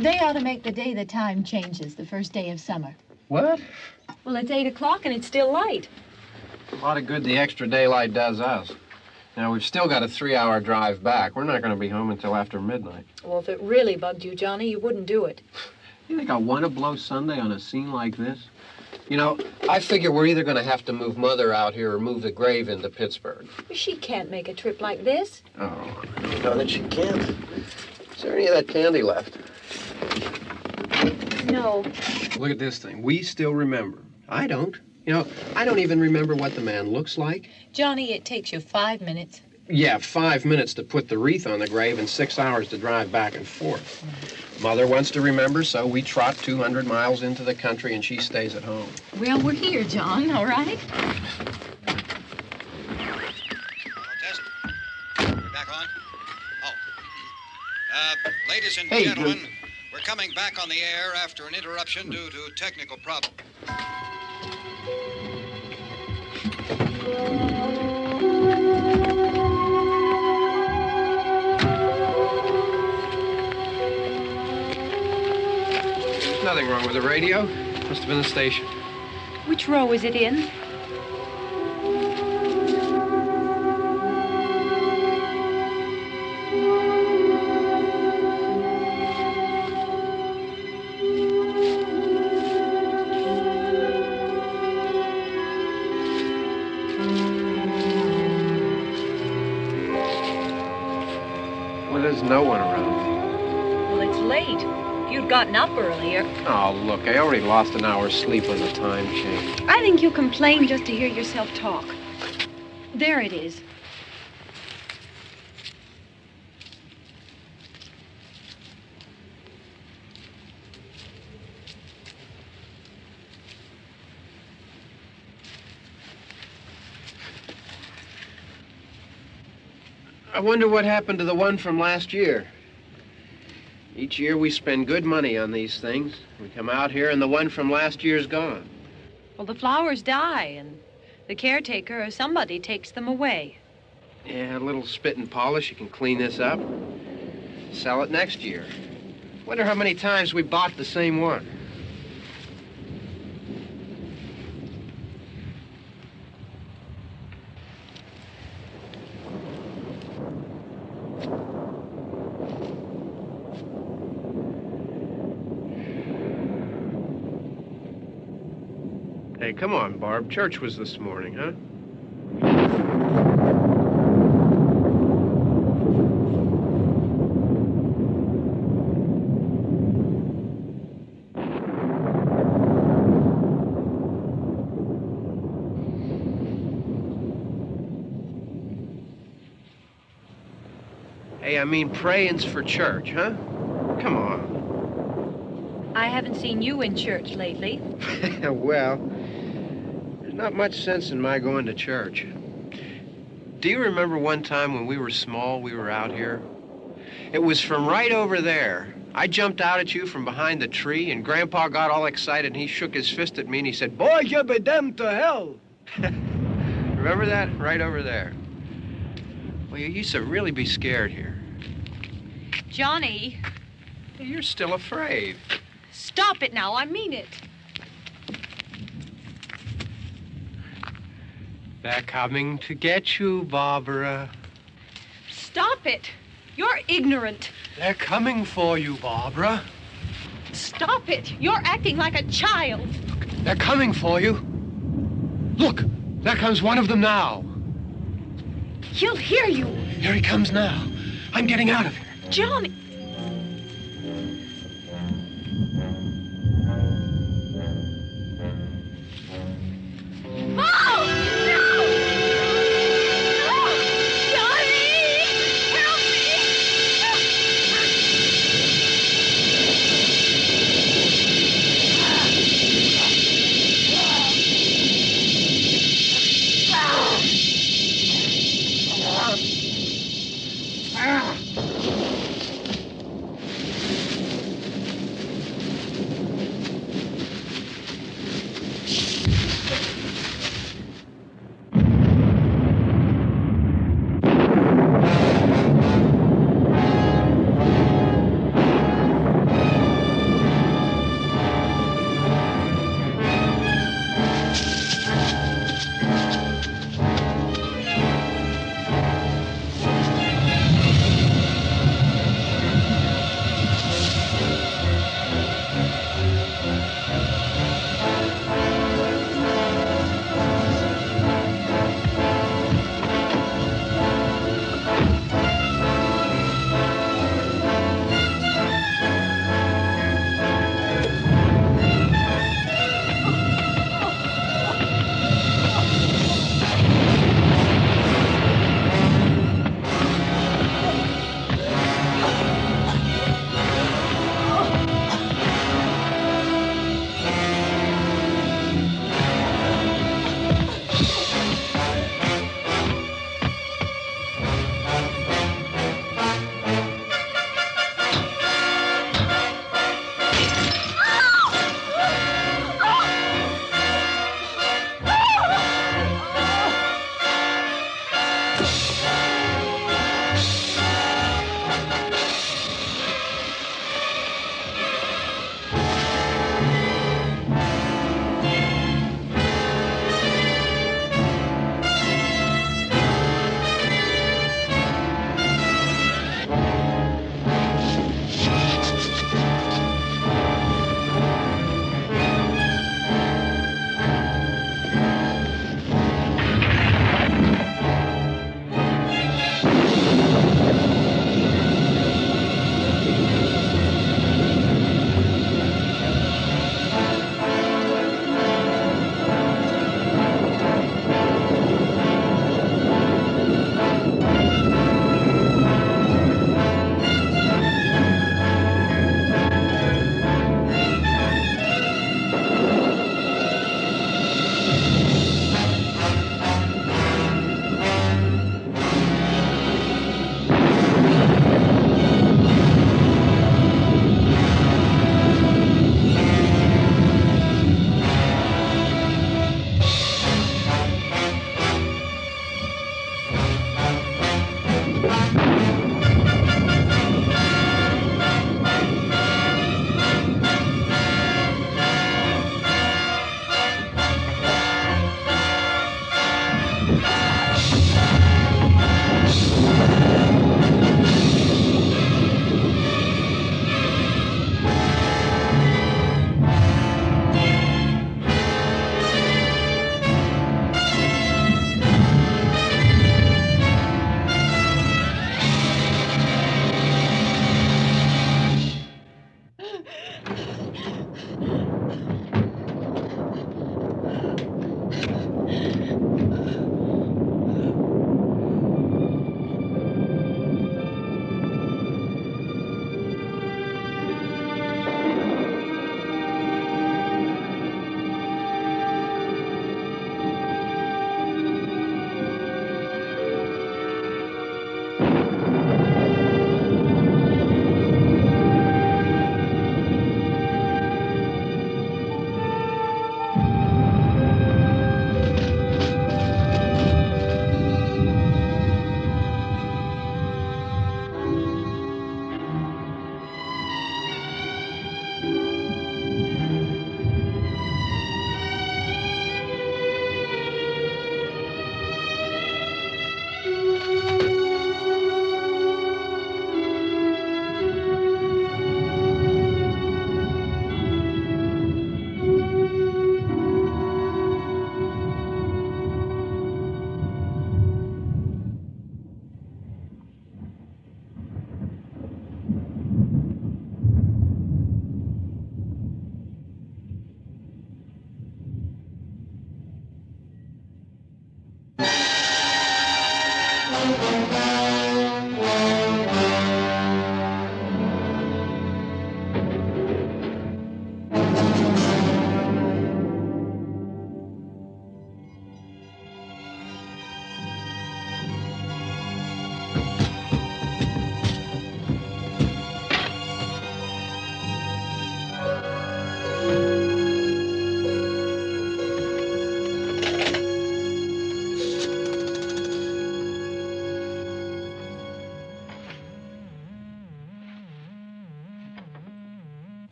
They ought to make the day the time changes, the first day of summer. What? Well, it's 8 o'clock and it's still light. A lot of good the extra daylight does us. Now, we've still got a 3-hour drive back. We're not going to be home until after midnight. Well, if it really bugged you, Johnny, you wouldn't do it. You think I want to blow Sunday on a scene like this? You know, I figure we're either going to have to move Mother out here or move the grave into Pittsburgh. She can't make a trip like this. Oh, I know that she can't. Is there any of that candy left? No. Look at this thing. We still remember. I don't. You know, I don't even remember what the man looks like. Johnny, it takes you 5 minutes. Yeah, 5 minutes to put the wreath on the grave and 6 hours to drive back and forth. Mother wants to remember, so we trot 200 miles into the country and she stays at home. Well, we're here, John, all right? Test. We're back on? Oh. Ladies and gentlemen, we're coming back on the air after an interruption due to technical problem. There's nothing wrong with the radio. Must have been the station. Which row is it in? Well, there's no one around. Well, it's late. If you'd gotten up earlier. Oh, look, I already lost an hour's sleep on the time change. I think you complain just to hear yourself talk. There it is. I wonder what happened to the one from last year. Each year we spend good money on these things. We come out here and the one from last year's gone. Well, the flowers die, and the caretaker or somebody takes them away. Yeah, a little spit and polish. You can clean this up. Sell it next year. Wonder how many times we bought the same one. Hey, come on, Barb. Church was this morning, huh? Hey, I mean praying's for church, huh? Come on. I haven't seen you in church lately. Well, there's not much sense in my going to church. Do you remember one time when we were small, we were out here? It was from right over there. I jumped out at you from behind the tree, and Grandpa got all excited, and he shook his fist at me, and he said, "Boy, you be damned to hell." Remember that? Right over there. Well, you used to really be scared here. Johnny. You're still afraid. Stop it now. I mean it. They're coming to get you, Barbara. Stop it. You're ignorant. They're coming for you, Barbara. Stop it. You're acting like a child. They're coming for you. Look, there comes one of them now. He'll hear you. Here he comes now. I'm getting out of here. Johnny.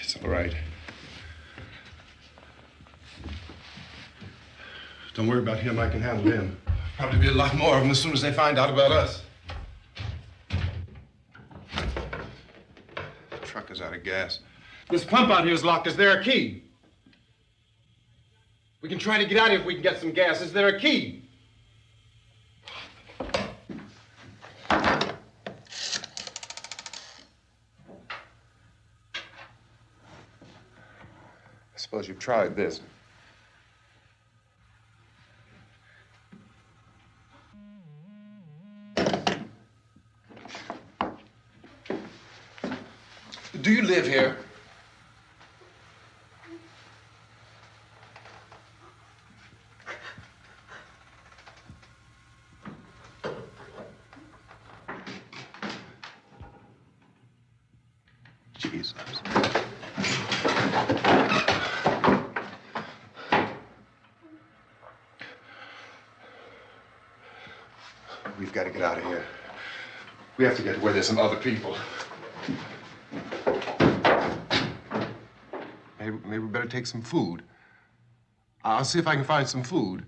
It's all right. Don't worry about him. I can handle him. Probably be a lot more of them as soon as they find out about us. The truck is out of gas. This pump out here is locked. Is there a key? We can try to get out here if we can get some gas. Is there a key? I suppose you've tried this. Do you live here? Jesus. We've got to get out of here. We have to get to where there's some other people. Maybe we better take some food. I'll see if I can find some food.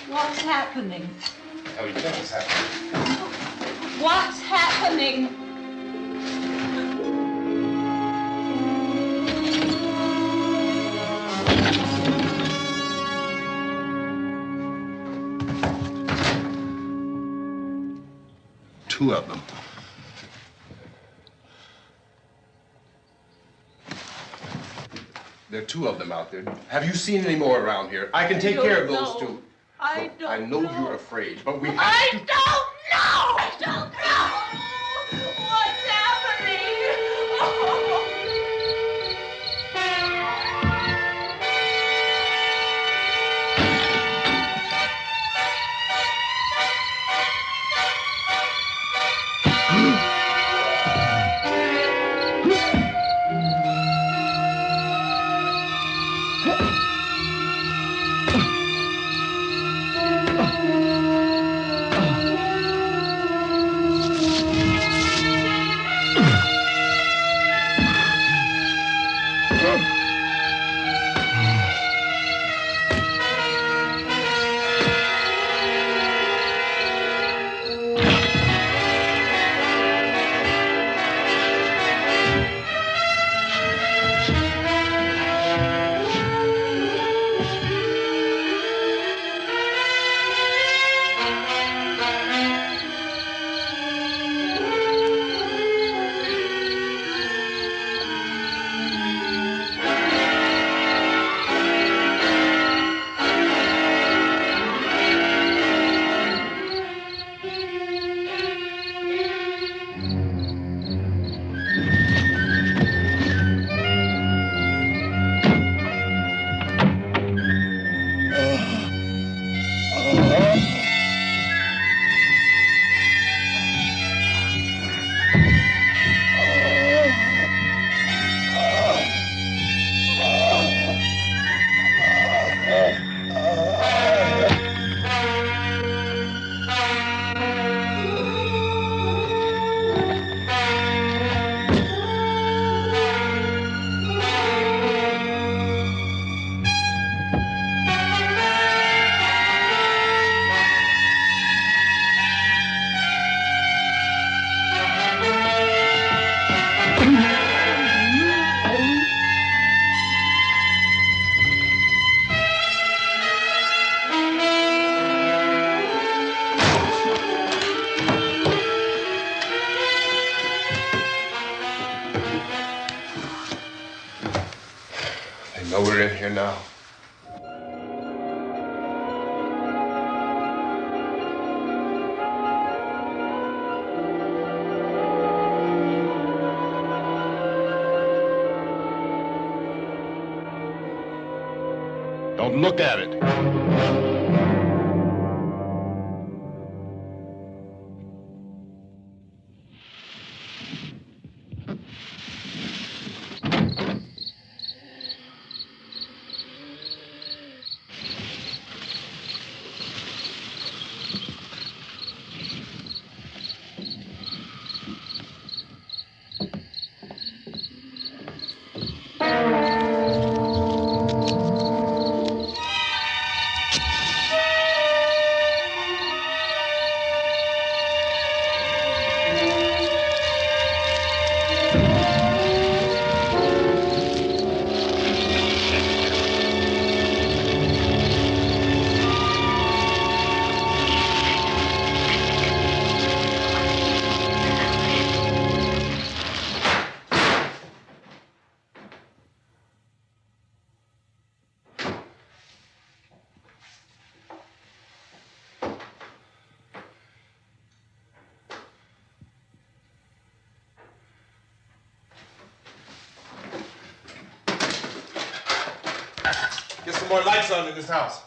What's happening? How do you think it's happening? What's happening? Two of them. There are two of them out there. Have you seen any more around here? I can take care of those two. I don't I know you're afraid, but we have I to... don't know! I don't know! What's happening? now. Don't look at it. Get some more lights on in this house.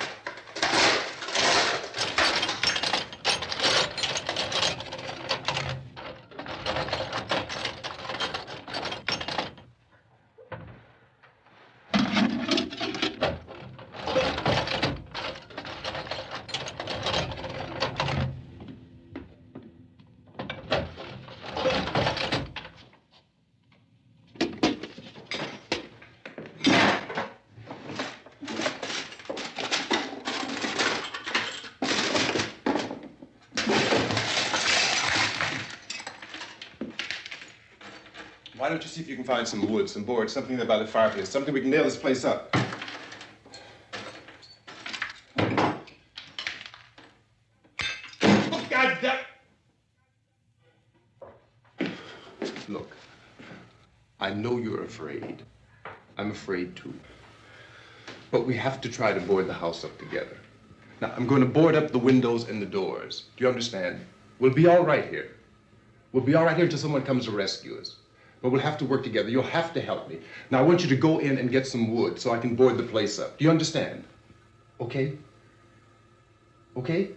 Why don't you see if you can find some wood, some boards, something about the fireplace, something we can nail this place up. Oh, God damn! Look, I know you're afraid. I'm afraid too. But we have to try to board the house up together. Now, I'm going to board up the windows and the doors. Do you understand? We'll be all right here. We'll be all right here until someone comes to rescue us. But we'll have to work together. You'll have to help me. Now, I want you to go in and get some wood so I can board the place up. Do you understand? Okay? Okay?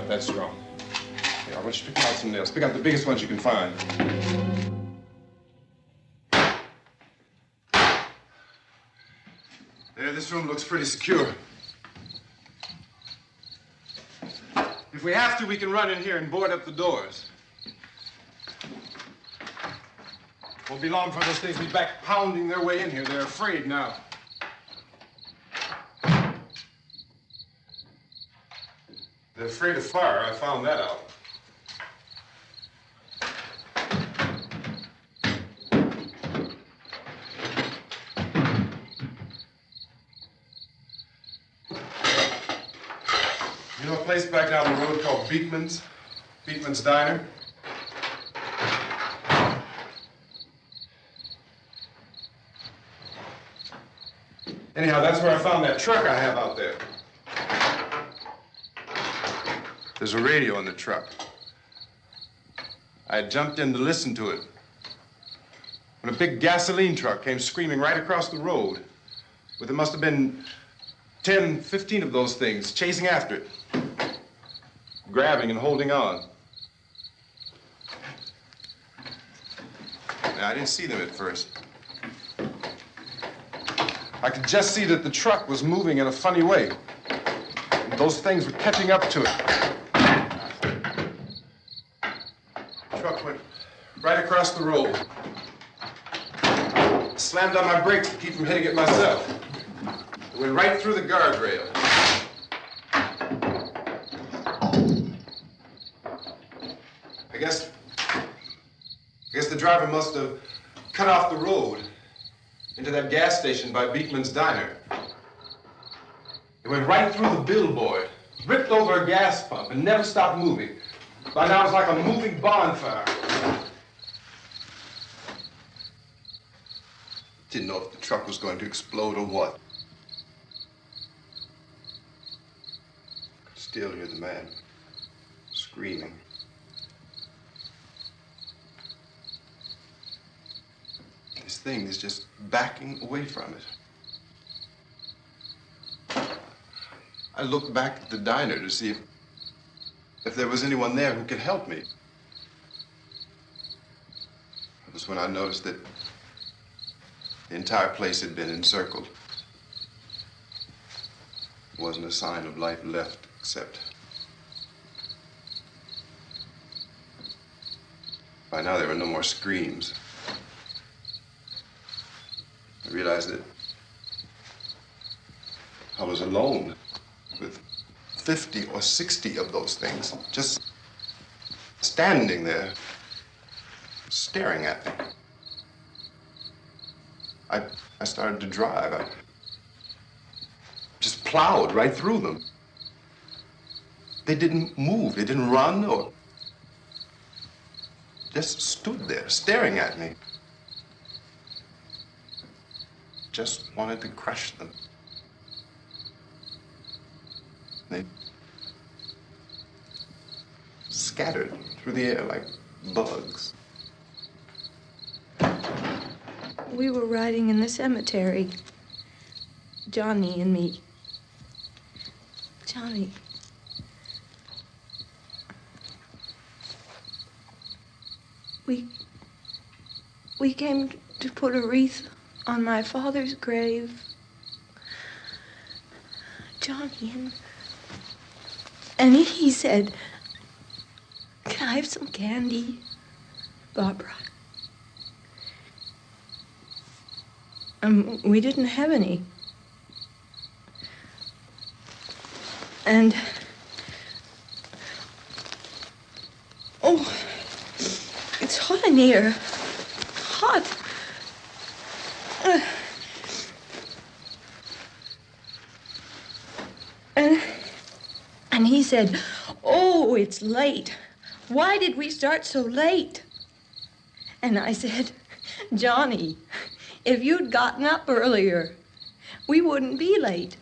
not that strong. Here, I want you to pick out some nails. Pick out the biggest ones you can find. There, this room looks pretty secure. If we have to, we can run in here and board up the doors. Won't be long before those things be back pounding their way in here. They're afraid now. They're afraid of fire. I found that out. You know a place back down the road called Beekman's? Beekman's Diner? Anyhow, that's where I found that truck I have out there. There's a radio in the truck. I had jumped in to listen to it when a big gasoline truck came screaming right across the road with, there must have been 10, 15 of those things chasing after it, grabbing and holding on. Now, I didn't see them at first. I could just see that the truck was moving in a funny way. And those things were catching up to it. The truck went right across the road. Slammed on my brakes to keep from hitting it myself. It went right through the guardrail. I guess the driver must have cut off the road into that gas station by Beekman's Diner. It went right through the billboard, ripped over a gas pump, and never stopped moving. By now, it was like a moving bonfire. Didn't know if the truck was going to explode or what. Could still hear the man screaming. This thing is just backing away from it. I looked back at the diner to see if there was anyone there who could help me. It was when I noticed that the entire place had been encircled. There wasn't a sign of life left except by now there were no more screams. I realized that I was alone with 50 or 60 of those things, just standing there, staring at me. I started to drive. I just plowed right through them. They didn't move. They didn't run or just stood there, staring at me. Just wanted to crush them. They scattered through the air like bugs. We were riding in the cemetery, Johnny and me. Johnny. We came to put a wreath on my father's grave. Johnny, and he said, "Can I have some candy, Barbara?" We didn't have any. And, oh, it's hot in here. Hot. And he said, "Oh, it's late. Why did we start so late?" And I said, "Johnny, if you'd gotten up earlier, we wouldn't be late."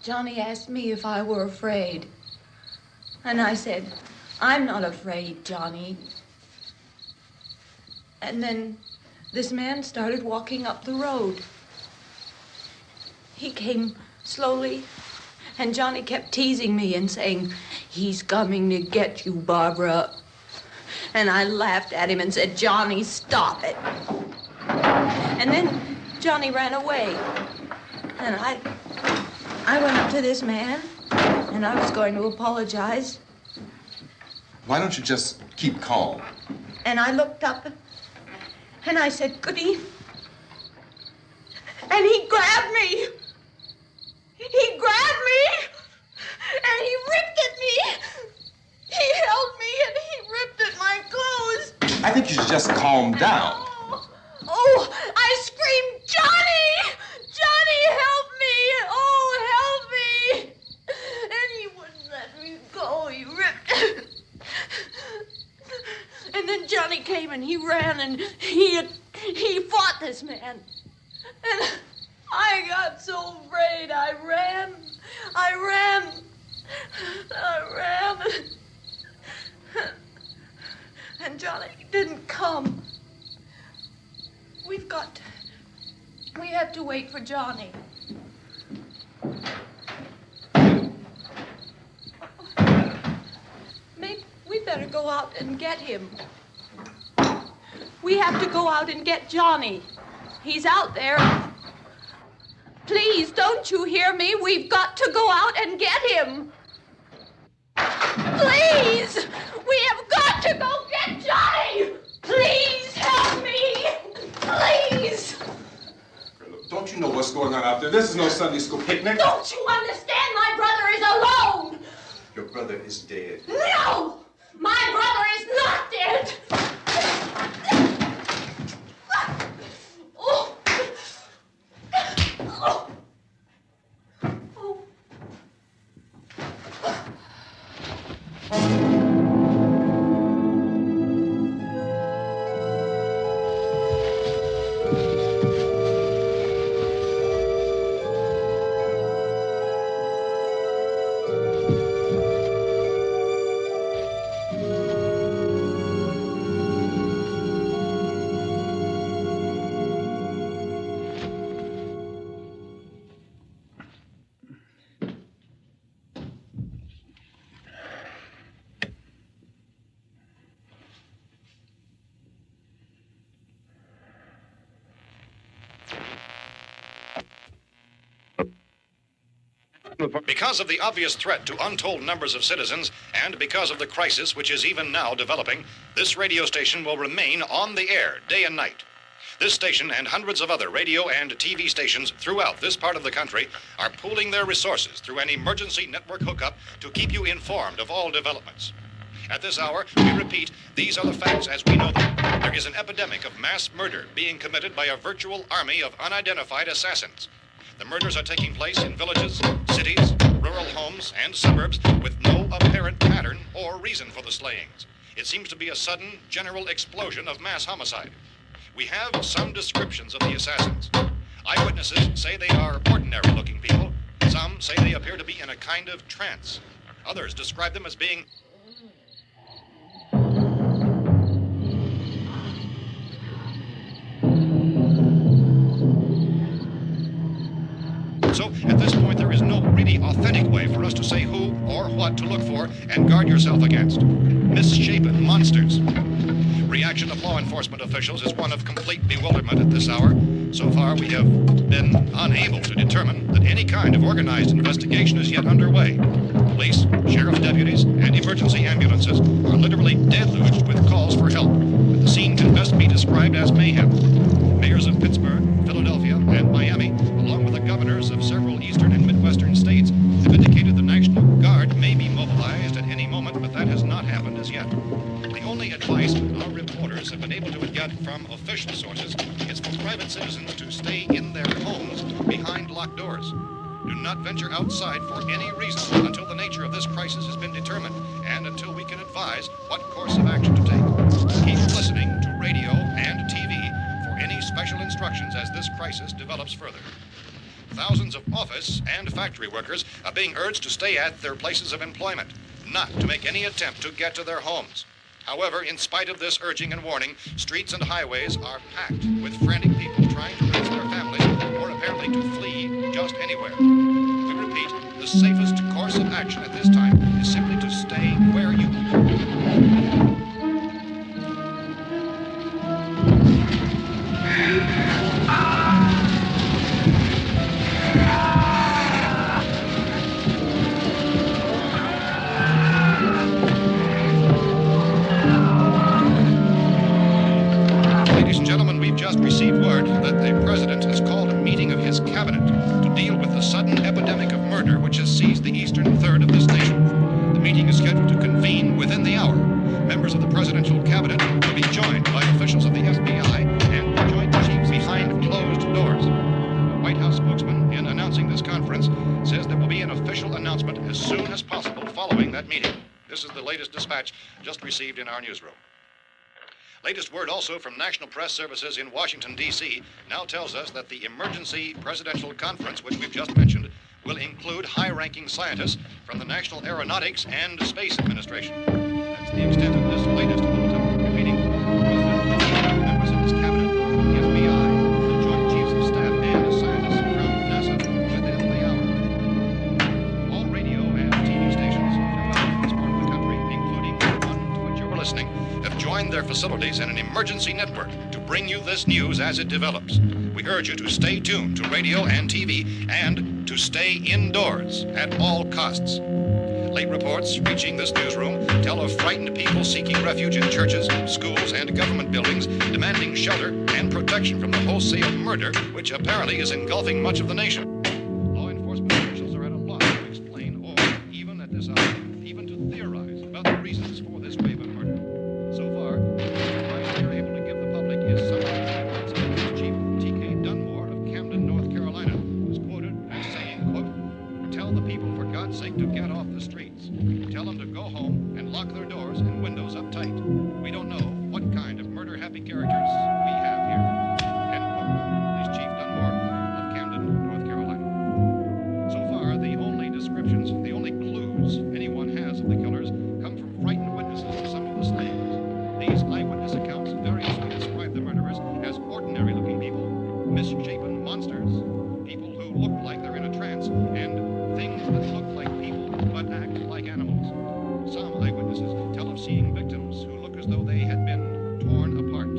Johnny asked me if I were afraid. And I said, "I'm not afraid, Johnny." And then this man started walking up the road. He came slowly And Johnny kept teasing me and saying, "He's coming to get you, Barbara." And I laughed at him and said, "Johnny, stop it." And then Johnny ran away. And I went up to this man, and I was going to apologize. Why don't you just keep calm? And I looked up, and I said, "Good evening." And he grabbed me. He grabbed me, and he ripped at me. He held me, and he ripped at my clothes. I think you should just calm down. Oh, I screamed, "Johnny! Johnny, help me! Oh, help me!" And he wouldn't let me go. He ripped. And then Johnny came and he ran and he fought this man. And I got so afraid. I ran. And Johnny didn't come. We have to wait for Johnny. Maybe we better go out and get him. We have to go out and get Johnny. He's out there. Please, don't you hear me? We've got to go out and get him. Please! We have got to go get Johnny! Please help me! Please! Don't you know what's going on out there? This is no Sunday school picnic. Don't you understand? My brother is alone! Your brother is dead. No! My brother is not dead! Oh. Oh. Oh. Because of the obvious threat to untold numbers of citizens, and because of the crisis which is even now developing, this radio station will remain on the air day and night. This station and hundreds of other radio and TV stations throughout this part of the country are pooling their resources through an emergency network hookup to keep you informed of all developments. At this hour, we repeat, these are the facts as we know them. There is an epidemic of mass murder being committed by a virtual army of unidentified assassins. The murders are taking place in villages, cities, rural homes, and suburbs with no apparent pattern or reason for the slayings. It seems to be a sudden, general explosion of mass homicide. We have some descriptions of the assassins. Eyewitnesses say they are ordinary-looking people. Some say they appear to be in a kind of trance. Others describe them as being So, at this point, there is no really authentic way for us to say who or what to look for and guard yourself against. Misshapen monsters. Reaction of law enforcement officials is one of complete bewilderment at this hour. So far, we have been unable to determine that any kind of organized investigation is yet underway. Police, sheriff's deputies, and emergency ambulances are literally deluged with calls for help. But the scene can best be described as mayhem. Mayors of Pittsburgh, Philadelphia, and Miami, along with the governors of several eastern and midwestern states, have indicated the National Guard may be mobilized at any moment, but that has not happened as yet. The only advice our reporters have been able to get from official sources is for private citizens to stay in their homes behind locked doors. Do not venture outside for any reason until the nature of this crisis has been determined and until we can advise what course of action to take. Keep listening to radio and TV for any special instructions as this crisis develops further. Thousands of office and factory workers are being urged to stay at their places of employment, not to make any attempt to get to their homes. However, in spite of this urging and warning, streets and highways are packed with frantic people trying to reach their families or apparently to flee just anywhere. We repeat, repeat, the safest course of action at this time is simply to stay where you are. Ladies and gentlemen, we've just received word that the president has called a meeting of his cabinet to deal with the sudden epidemic of murder which has seized the eastern third of this nation. The meeting is scheduled to convene within the hour. Members of the presidential cabinet will be joined by officials of the FBI and joint chiefs behind closed doors. The White House spokesman, in announcing this conference, says there will be an official announcement as soon as possible following that meeting. This is the latest dispatch just received in our newsroom. Latest word also from National Press Services in Washington, D.C. now tells us that the emergency presidential conference, which we've just mentioned, will include high-ranking scientists from the National Aeronautics and Space Administration. That's the extent of this latest bulletin. Meeting President, members of his cabinet, the FBI, the Joint Chiefs of Staff, and scientists from NASA within the hour. All radio and TV stations throughout this part of the country, including the one to which you're listening, have joined their facilities in an emergency network to bring you this news as it develops. We urge you to stay tuned to radio and TV and to stay indoors at all costs. Late reports reaching this newsroom tell of frightened people seeking refuge in churches, schools, and government buildings, demanding shelter and protection from the wholesale murder which apparently is engulfing much of the nation. Law enforcement officials are at a loss to explain or, even at this hour, even to theorize about the reasons for this wave of murder. So far, the advice we are able to give the public is somewhat Police Chief T.K. Dunmore of Camden, North Carolina, was quoted as saying, quote, "Tell the people for God's sake to get off the streets. Tell them to go home and lock their doors and windows up tight. We don't know what kind of murder-happy characters we have here." End quote. Police Chief Dunmore of Camden, North Carolina. So far, the only descriptions, the only clues anyone has of the killers come from frightened witnesses of some of the slayings. These eyewitness accounts variously describe the murderers as ordinary-looking people, misshapen monsters, people who look like they're in a trance, and things that look like people but act like animals. Some eyewitnesses tell of seeing victims who look as though they had been torn apart.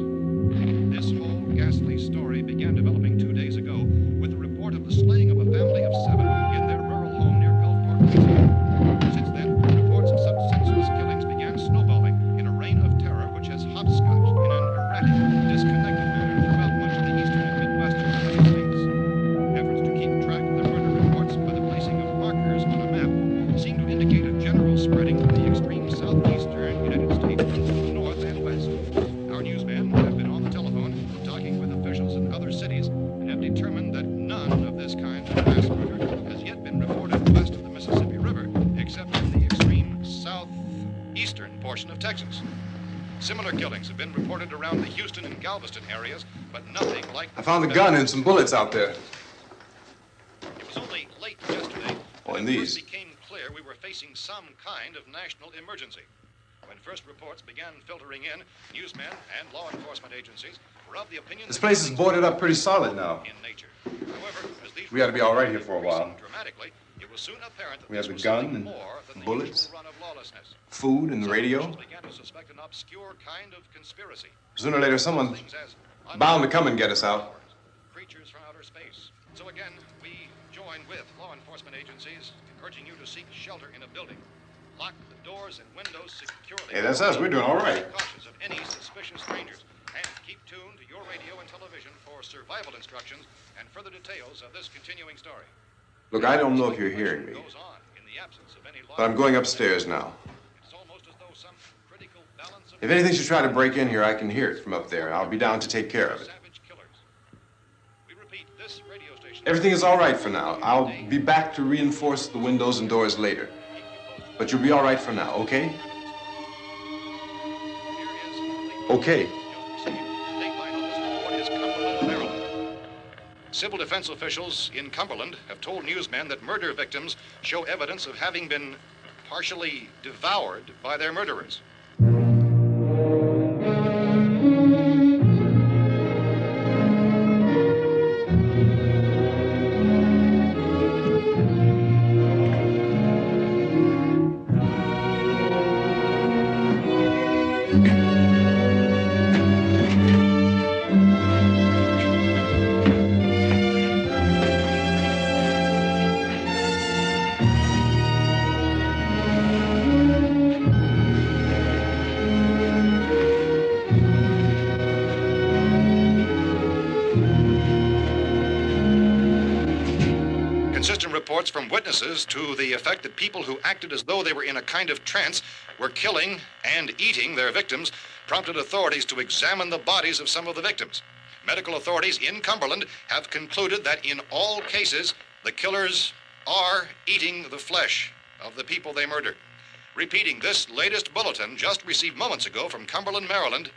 This whole ghastly story began developing 2 days ago with the report of the slaying of a family of 7 in their rural home near Gulfport, Louisiana. Since then, reports of such senseless killings began snowballing in a reign of terror which has hopscotched in an erratic, disconnected manner throughout much of the eastern and midwestern United States. Efforts to keep track of the murder reports by the placing of markers on a map seem to indicate a general spreading of the extreme southeastern United States to the north and west. Our newsmen have been on the telephone talking with officials in other cities and have determined that none of this kind of mass murder has yet been reported west of the Mississippi River, except in the extreme southeastern portion of Texas. Similar killings have been reported around the Houston and Galveston areas, but nothing like I found a gun and some bullets out there. It was only late yesterday Oh, that and it these. first became clear we were facing some kind of national emergency. When first reports began filtering in, newsmen and law enforcement agencies were of the opinion This that place is things boarded were up pretty solid now. in nature. However, as these We ought to be all right here for a while. reports dramatically, it was soon apparent that We this have the was gun something and more than the bullets. usual run of lawlessness. Food and the Some radio. officials began to suspect an obscure kind of conspiracy. Sooner or later, someone's Things as bound to come and get us out. creatures from outer space. So again, we join with law enforcement agencies urging you to seek shelter in a building. Lock the doors and windows securely. Hey, that's us. We're doing all right. Be cautious of any suspicious strangers. And keep tuned to your radio and television for survival instructions and further details of this continuing story. Look, I don't know if you're hearing me, Goes on in the absence of any law but I'm going upstairs now. It's almost as though some critical balance of If anything should try to break in here, I can hear it from up there. I'll be down to take care of it. savage killers. We repeat, this radio station. Everything is all right for now. I'll be back to reinforce the windows and doors later. But you'll be all right for now, okay? Okay. Civil defense officials in Cumberland have told newsmen that murder victims show evidence of having been partially devoured by their murderers. Consistent reports from witnesses to the effect that people who acted as though they were in a kind of trance were killing and eating their victims prompted authorities to examine the bodies of some of the victims. Medical authorities in Cumberland have concluded that in all cases, the killers are eating the flesh of the people they murdered. Repeating this latest bulletin just received moments ago from Cumberland, Maryland,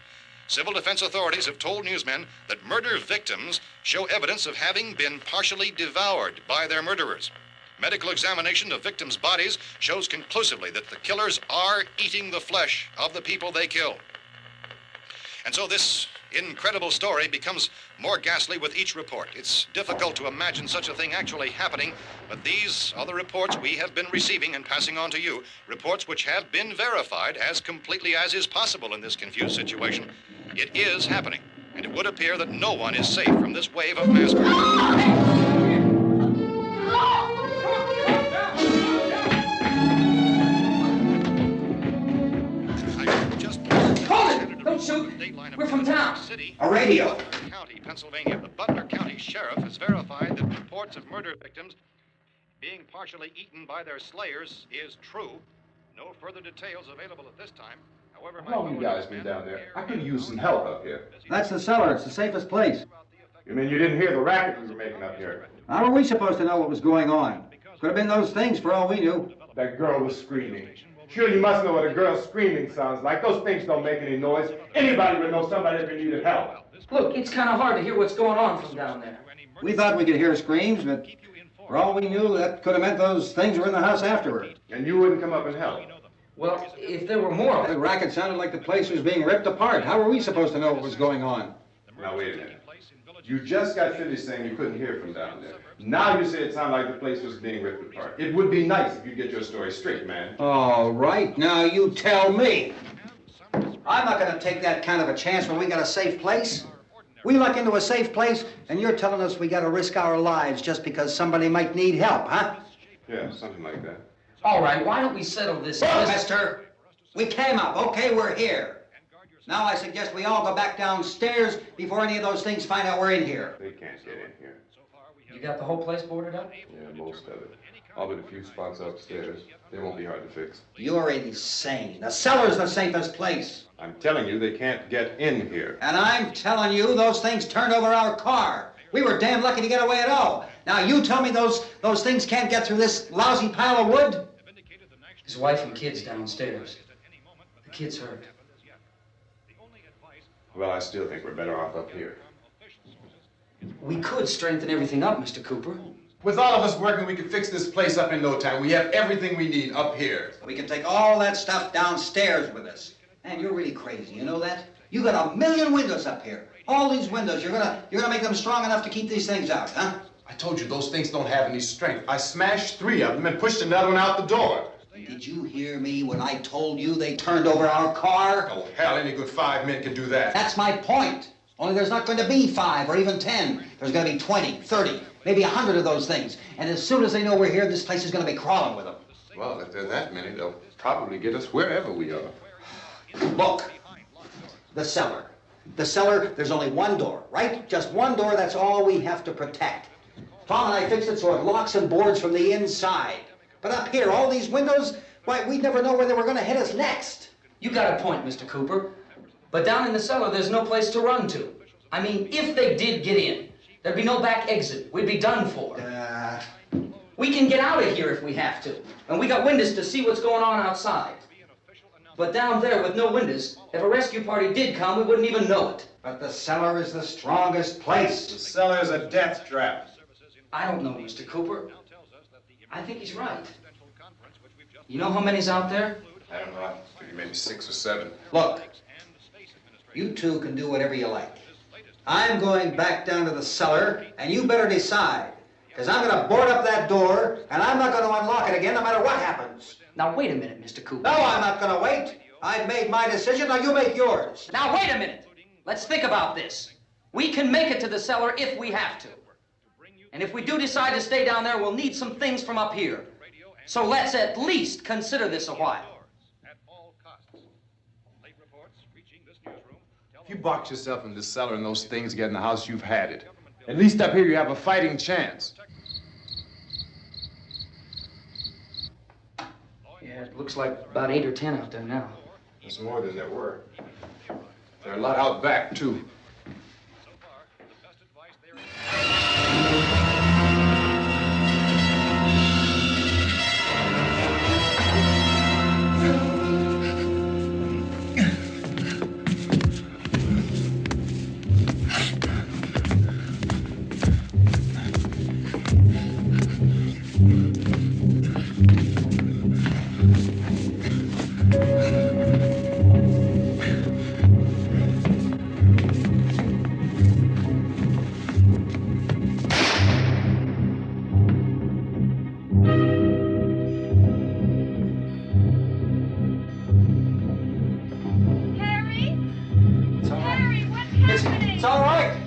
civil defense authorities have told newsmen that murder victims show evidence of having been partially devoured by their murderers. Medical examination of victims' bodies shows conclusively that the killers are eating the flesh of the people they kill. And so this incredible story becomes more ghastly with each report. It's difficult to imagine such a thing actually happening, but these are the reports we have been receiving and passing on to you, reports which have been verified as completely as is possible in this confused situation. It is happening, and it would appear that no one is safe from this wave of mass murder. Don't shoot! We're from town. A radio. County, Pennsylvania. The Butler County Sheriff has verified that reports of murder victims being partially eaten by their slayers is true. No further details available at this time. However, How long you guys been down there? I could use some help up here. That's the cellar. It's the safest place. You mean you didn't hear the racket we were making up here? How are we supposed to know what was going on? Could have been those things for all we knew. That girl was screaming. Sure, you must know what a girl screaming sounds like. Those things don't make any noise. Anybody would know somebody if they needed help. Look, it's kind of hard to hear what's going on from down there. We thought we could hear screams, but for all we knew, that could have meant those things were in the house afterward. And you wouldn't come up and help? Well, if there were more of The it. racket sounded like the place was being ripped apart. How were we supposed to know what was going on? Now, wait a minute. You just got finished saying you couldn't hear from down there. Now you say it sounded like the place was being ripped apart. It would be nice if you get your story straight, man. All right, now you tell me. I'm not going to take that kind of a chance when we got a safe place. We luck into a safe place, and you're telling us we got to risk our lives just because somebody might need help, huh? Yeah, something like that. All right, why don't we settle this? Look, mister, we came up. Okay, we're here. Now I suggest we all go back downstairs before any of those things find out we're in here. They can't get in here. You got the whole place boarded up? Yeah, most of it. All but a few spots upstairs. They won't be hard to fix. You're insane. The cellar's the safest place. I'm telling you, they can't get in here. And I'm telling you, those things turned over our car. We were damn lucky to get away at all. Now you tell me those things can't get through this lousy pile of wood? His wife and kids downstairs. The kid's hurt. Well, I still think we're better off up here. We could strengthen everything up, Mr. Cooper. With all of us working, we could fix this place up in no time. We have everything we need up here. We can take all that stuff downstairs with us. Man, you're really crazy, you know that? You got 1,000,000 windows up here. All these windows, you're gonna make them strong enough to keep these things out, huh? I told you, those things don't have any strength. I smashed 3 of them and pushed another one out the door. Did you hear me when I told you they turned over our car? Oh, hell, any good 5 men can do that. That's my point. Only there's not going to be 5 or even 10. There's going to be 20, 30, maybe 100 of those things. And as soon as they know we're here, this place is going to be crawling with them. Well, if there are that many, they'll probably get us wherever we are. Look, the cellar. The cellar, there's only one door, right? Just one door, that's all we have to protect. Tom and I fixed it so it locks and boards from the inside. But up here, all these windows, why, we'd never know where they were going to hit us next. You got a point, Mr. Cooper. But down in the cellar, there's no place to run to. I mean, if they did get in, there'd be no back exit. We'd be done for. We can get out of here if we have to. And we got windows to see what's going on outside. But down there with no windows, if a rescue party did come, we wouldn't even know it. But the cellar is the strongest place. The cellar's a death trap. I don't know, Mr. Cooper. I think he's right. You know how many's out there? I don't know. Maybe 6 or 7. Look, you two can do whatever you like. I'm going back down to the cellar, and you better decide. Because I'm going to board up that door, and I'm not going to unlock it again no matter what happens. Now, wait a minute, Mr. Cooper. No, I'm not going to wait. I made my decision, now you make yours. Now, wait a minute. Let's think about this. We can make it to the cellar if we have to. And if we do decide to stay down there, we'll need some things from up here. So let's at least consider this a while. If you box yourself in the cellar and those things get in the house, you've had it. At least up here you have a fighting chance. Yeah, it looks like about 8 or 10 out there now. There's more than there were. There are a lot out back, too. It's all right.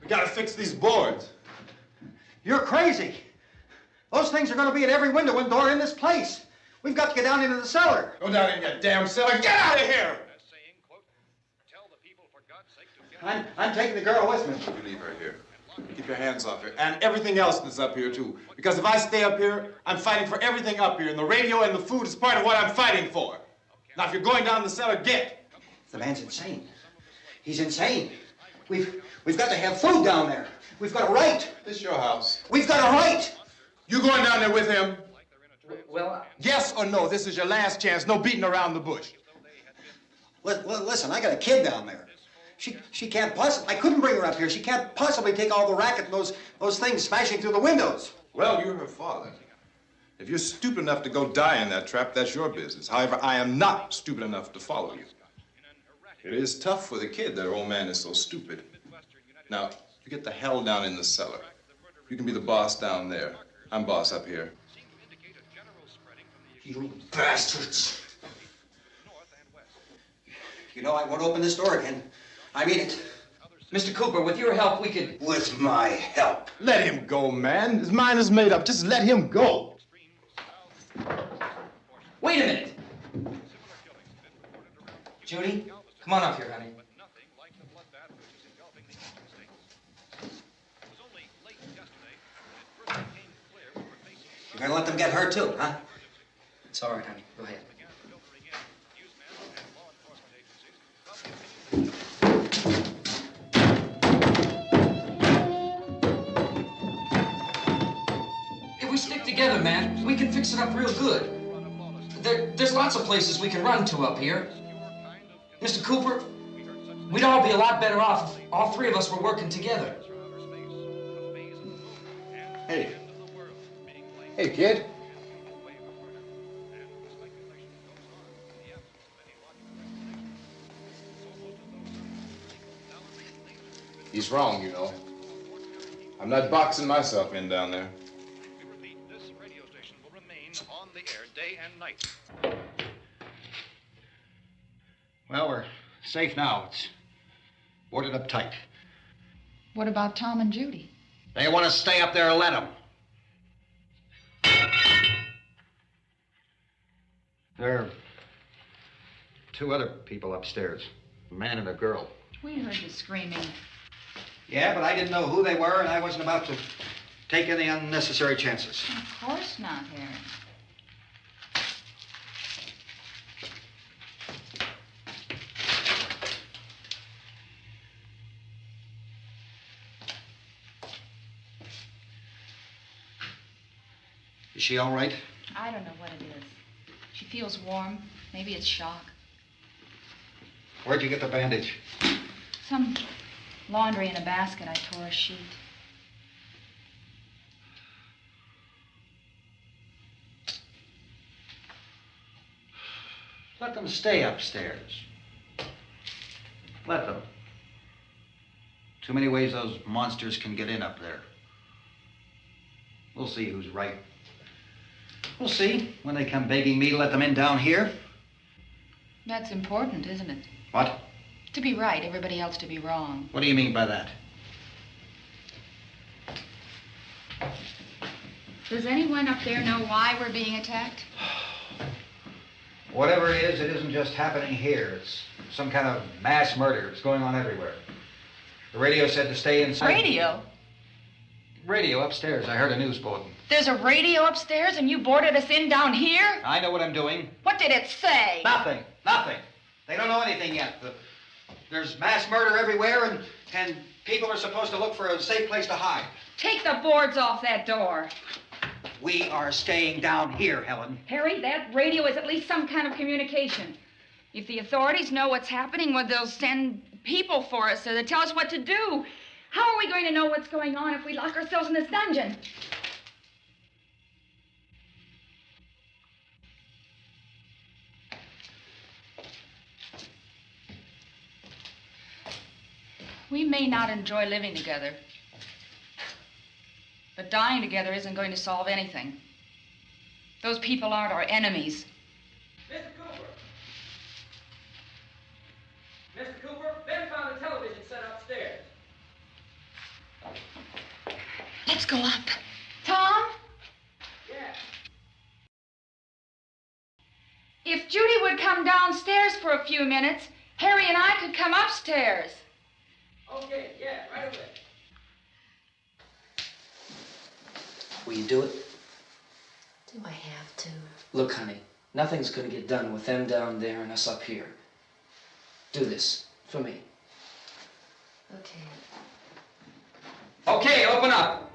We gotta fix these boards. You're crazy. Those things are going to be at every window and door in this place. We've got to get down into the cellar. Go down in your damn cellar. Get out of here! I'm taking the girl with me. You leave her here. Keep your hands off her. And everything else that's up here, too. Because if I stay up here, I'm fighting for everything up here. And the radio and the food is part of what I'm fighting for. Now, if you're going down the cellar, get. The man's insane. He's insane. We've got to have food down there. We've got a right. This is your house. We've got a right. You going down there with him? Well, Yes or no? This is your last chance. No beating around the bush. Listen, I got a kid down there. She can't possibly, I couldn't bring her up here. She can't possibly take all the racket and those things smashing through the windows. Well, you're her father. If you're stupid enough to go die in that trap, that's your business. However, I am not stupid enough to follow you. It is tough for the kid that her old man is so stupid. Now, you get the hell down in the cellar. You can be the boss down there. I'm boss up here. You bastards. You know, I won't open this door again. I mean it. Mr. Cooper, with your help, we could... With my help. Let him go, man. His mind is made up. Just let him go. Wait a minute. Judy, come on up here, honey. You're gonna let them get hurt too, huh? It's all right, honey. Go ahead. If we stick together, man, we can fix it up real good. There's lots of places we can run to up here. Mr. Cooper, we'd all be a lot better off if all three of us were working together. Hey. Hey, kid. He's wrong, you know. I'm not boxing myself in down there. We repeat, this radio station will remain on the air day and night. Well, we're safe now. It's boarded up tight. What about Tom and Judy? They want to stay up there, let them. There are two other people upstairs, a man and a girl. We heard the screaming. Yeah, but I didn't know who they were, and I wasn't about to take any unnecessary chances. Of course not, Harry. Is she all right? I don't know what it is. She feels warm. Maybe it's shock. Where'd you get the bandage? Some laundry in a basket. I tore a sheet. Let them stay upstairs. Let them. Too many ways those monsters can get in up there. We'll see who's right. We'll see when they come begging me to let them in down here. That's important, isn't it? What? To be right, everybody else to be wrong. What do you mean by that? Does anyone up there know why we're being attacked? Whatever it isn't just happening here. It's some kind of mass murder. It's going on everywhere. The radio said to stay inside. Radio? Radio upstairs. I heard a news bulletin. There's a radio upstairs and you boarded us in down here? I know what I'm doing. What did it say? Nothing. Nothing. They don't know anything yet. There's mass murder everywhere, and people are supposed to look for a safe place to hide. Take the boards off that door. We are staying down here, Helen. Harry, that radio is at least some kind of communication. If the authorities know what's happening, well, they'll send people for us to tell us what to do. How are we going to know what's going on if we lock ourselves in this dungeon? We may not enjoy living together, but dying together isn't going to solve anything. Those people aren't our enemies. Mr. Cooper! Mr. Cooper, Ben found the television set upstairs. Let's go up. Tom? Yeah. If Judy would come downstairs for a few minutes, Harry and I could come upstairs. Okay, yeah, right away. Will you do it? Do I have to? Look, honey, nothing's gonna get done with them down there and us up here. Do this for me. Okay. Okay, open up.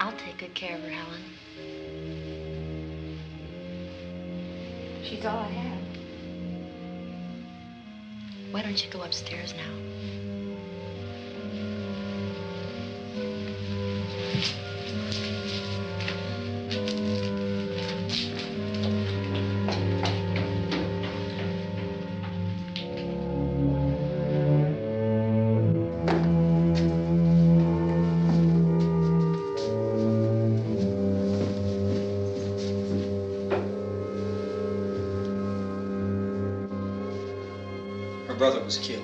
I'll take good care of her, Helen. She's all I have. Why don't you go upstairs now? Her brother was killed.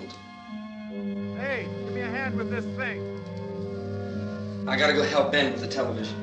Hey, give me a hand with this thing. I gotta go help Ben with the television.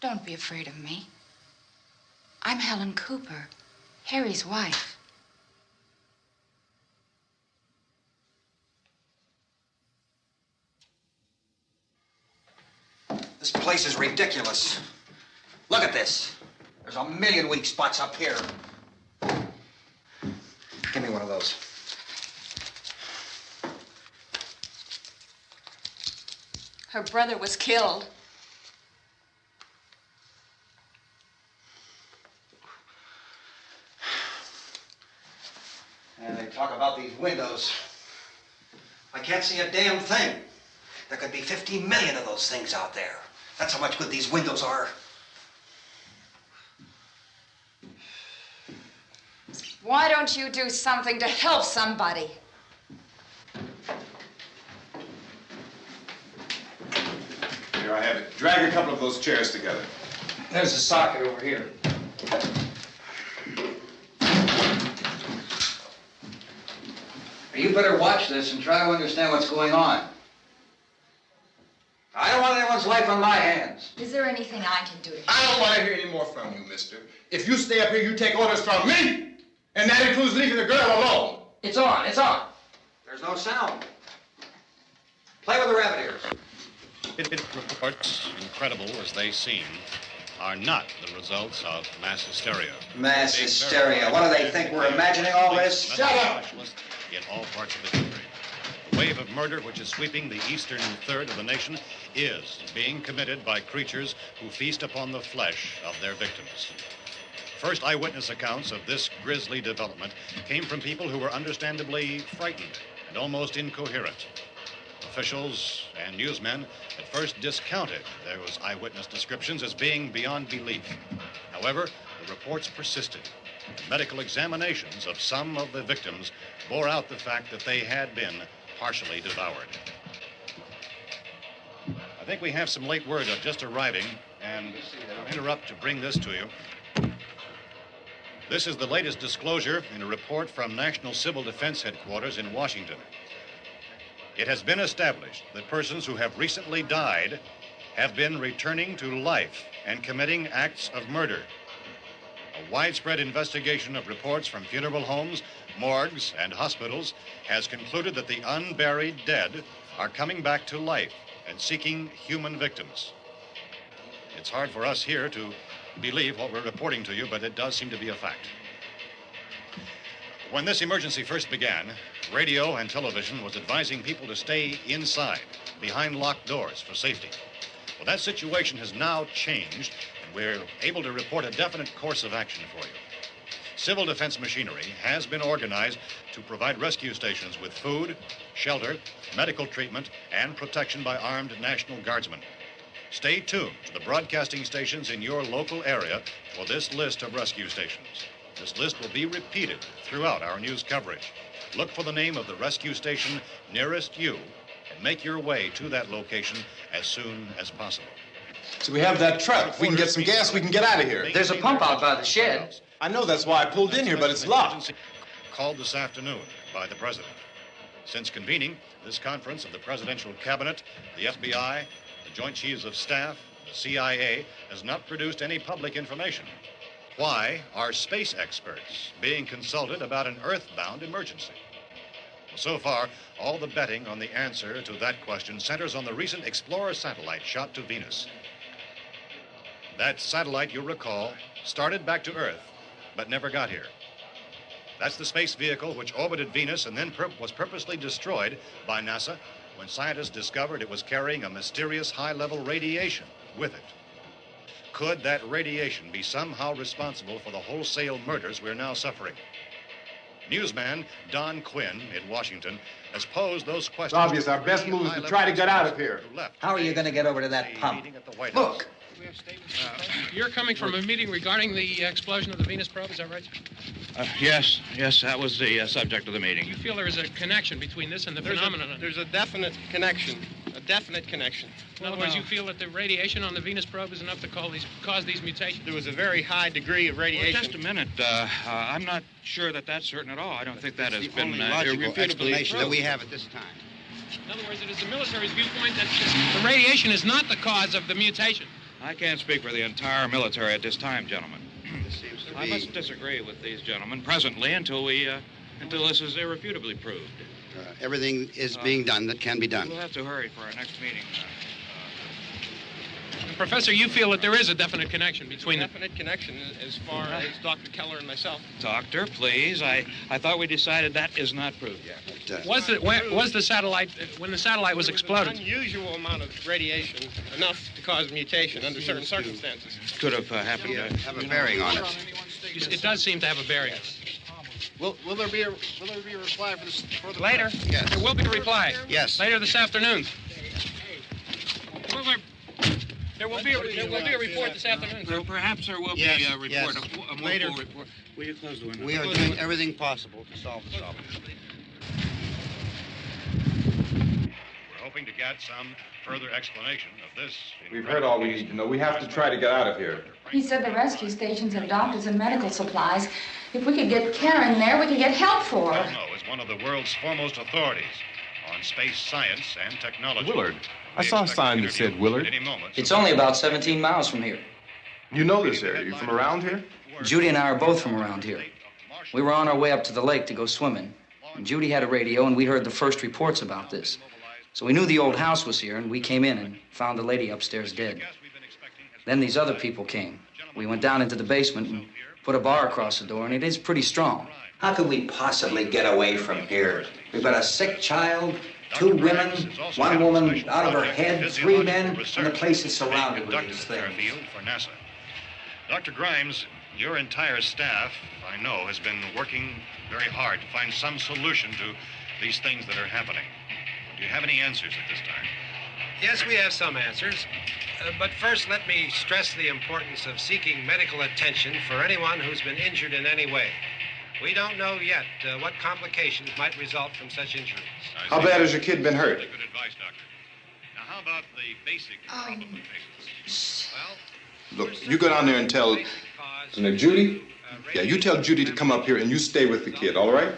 Don't be afraid of me. I'm Helen Cooper, Harry's wife. This place is ridiculous. Look at this. There's a million weak spots up here. Give me one of those. Her brother was killed. And they talk about these windows. I can't see a damn thing. There could be 15 million of those things out there. That's how much good these windows are. Why don't you do something to help somebody? Here I have it. Drag a couple of those chairs together. There's a socket over here. You better watch this and try to understand what's going on. I don't want anyone's life on my hands. Is there anything I can do to help? I don't want to hear any more from you, mister. If you stay up here, you take orders from me. And that includes leaving the girl alone. It's on, it's on. There's no sound. Play with the rabbit ears. Reports, incredible as they seem, are not the results of mass hysteria. Mass hysteria. What do they think? We're imagining all this? Shut up! In all parts of the country. The wave of murder which is sweeping the eastern third of the nation is being committed by creatures who feast upon the flesh of their victims. First eyewitness accounts of this grisly development came from people who were understandably frightened and almost incoherent. Officials and newsmen at first discounted those eyewitness descriptions as being beyond belief. However, the reports persisted. Medical examinations of some of the victims bore out the fact that they had been partially devoured. I think we have some late word just arriving, and I'll interrupt to bring this to you. This is the latest disclosure in a report from National Civil Defense Headquarters in Washington. It has been established that persons who have recently died have been returning to life and committing acts of murder. A widespread investigation of reports from funeral homes, morgues, and hospitals has concluded that the unburied dead are coming back to life and seeking human victims. It's hard for us here to believe what we're reporting to you, but it does seem to be a fact. When this emergency first began, radio and television was advising people to stay inside, behind locked doors for safety. Well, that situation has now changed, and we're able to report a definite course of action for you. Civil defense machinery has been organized to provide rescue stations with food, shelter, medical treatment, and protection by armed National Guardsmen. Stay tuned to the broadcasting stations in your local area for this list of rescue stations. This list will be repeated throughout our news coverage. Look for the name of the rescue station nearest you and make your way to that location as soon as possible. So we have that truck. If we can get some gas, we can get out of here. There's a pump out by the shed. I know, that's why I pulled in here, but it's locked. Called this afternoon by the president. Since convening this conference of the presidential cabinet, the FBI, the Joint Chiefs of Staff, the CIA has not produced any public information. Why are space experts being consulted about an earthbound emergency? Well, so far, all the betting on the answer to that question centers on the recent Explorer satellite shot to Venus. That satellite, you'll recall, started back to Earth, but never got here. That's the space vehicle which orbited Venus and then was purposely destroyed by NASA when scientists discovered it was carrying a mysterious high-level radiation with it. Could that radiation be somehow responsible for the wholesale murders we're now suffering? Newsman Don Quinn in Washington has posed those questions. It's obvious our best move is to try to get out of here. How are you going to get over to that pump? Look! You're coming from a meeting regarding the explosion of the Venus probe, is that right? Yes, that was the subject of the meeting. You feel there is a connection between this and the phenomenon? There's a definite connection. A definite connection. In other words, you feel that the radiation on the Venus probe is enough to cause these mutations? There was a very high degree of radiation. Well, just a minute. I'm not sure that that's certain at all. I don't think that has been logical explanation that we proved. have at this time. In other words, it is the military's viewpoint that the radiation is not the cause of the mutation. I can't speak for the entire military at this time, gentlemen. This seems to I be... must disagree with these gentlemen presently until this is irrefutably proved. everything is being done that can be done. We'll have to hurry for our next meeting. Professor, you feel that there is a definite connection between them? Definite connection as far as Dr. Keller and myself. Doctor, please. I thought we decided that is not proved yet. Was the satellite, when the satellite was exploded? Unusual amount of radiation, enough to cause mutation under certain circumstances. Could have happened. Have a bearing on it. It does seem to have a bearing. Will there be a reply for this further? Later? Yes. There will be a reply. Yes. Later this afternoon. There will be a report this afternoon. Well, perhaps there will be a report, a more Later. full report. Will you close the window? We are doing everything possible to solve the problem. We're hoping to get some further explanation of this. We've heard all we need to know. We have to try to get out of here. He said the rescue stations have doctors and medical supplies. If we could get care in there, we could get help for her. Cosmo is one of the world's foremost authorities on space science and technology. Willard. I saw a sign that said Willard. It's only about 17 miles from here. You know this area. You from around here? Judy and I are both from around here. We were on our way up to the lake to go swimming. And Judy had a radio, and we heard the first reports about this. So we knew the old house was here, and we came in and found the lady upstairs dead. Then these other people came. We went down into the basement and put a bar across the door, and it is pretty strong. How could we possibly get away from here? We've got a sick child, 2 women, 1 woman out of her head, 3 men, and the place is surrounded with these things. For NASA. Dr. Grimes, your entire staff, I know, has been working very hard to find some solution to these things that are happening. Do you have any answers at this time? Yes, we have some answers. But first, let me stress the importance of seeking medical attention for anyone who's been injured in any way. We don't know yet what complications might result from such injuries. How bad has your kid been hurt? Good advice, Doctor. Now, how about the basic problem patients? Well, Look, you go down there and tell... Now, Judy? Yeah, you tell Judy to come up here and you stay with the kid, all right?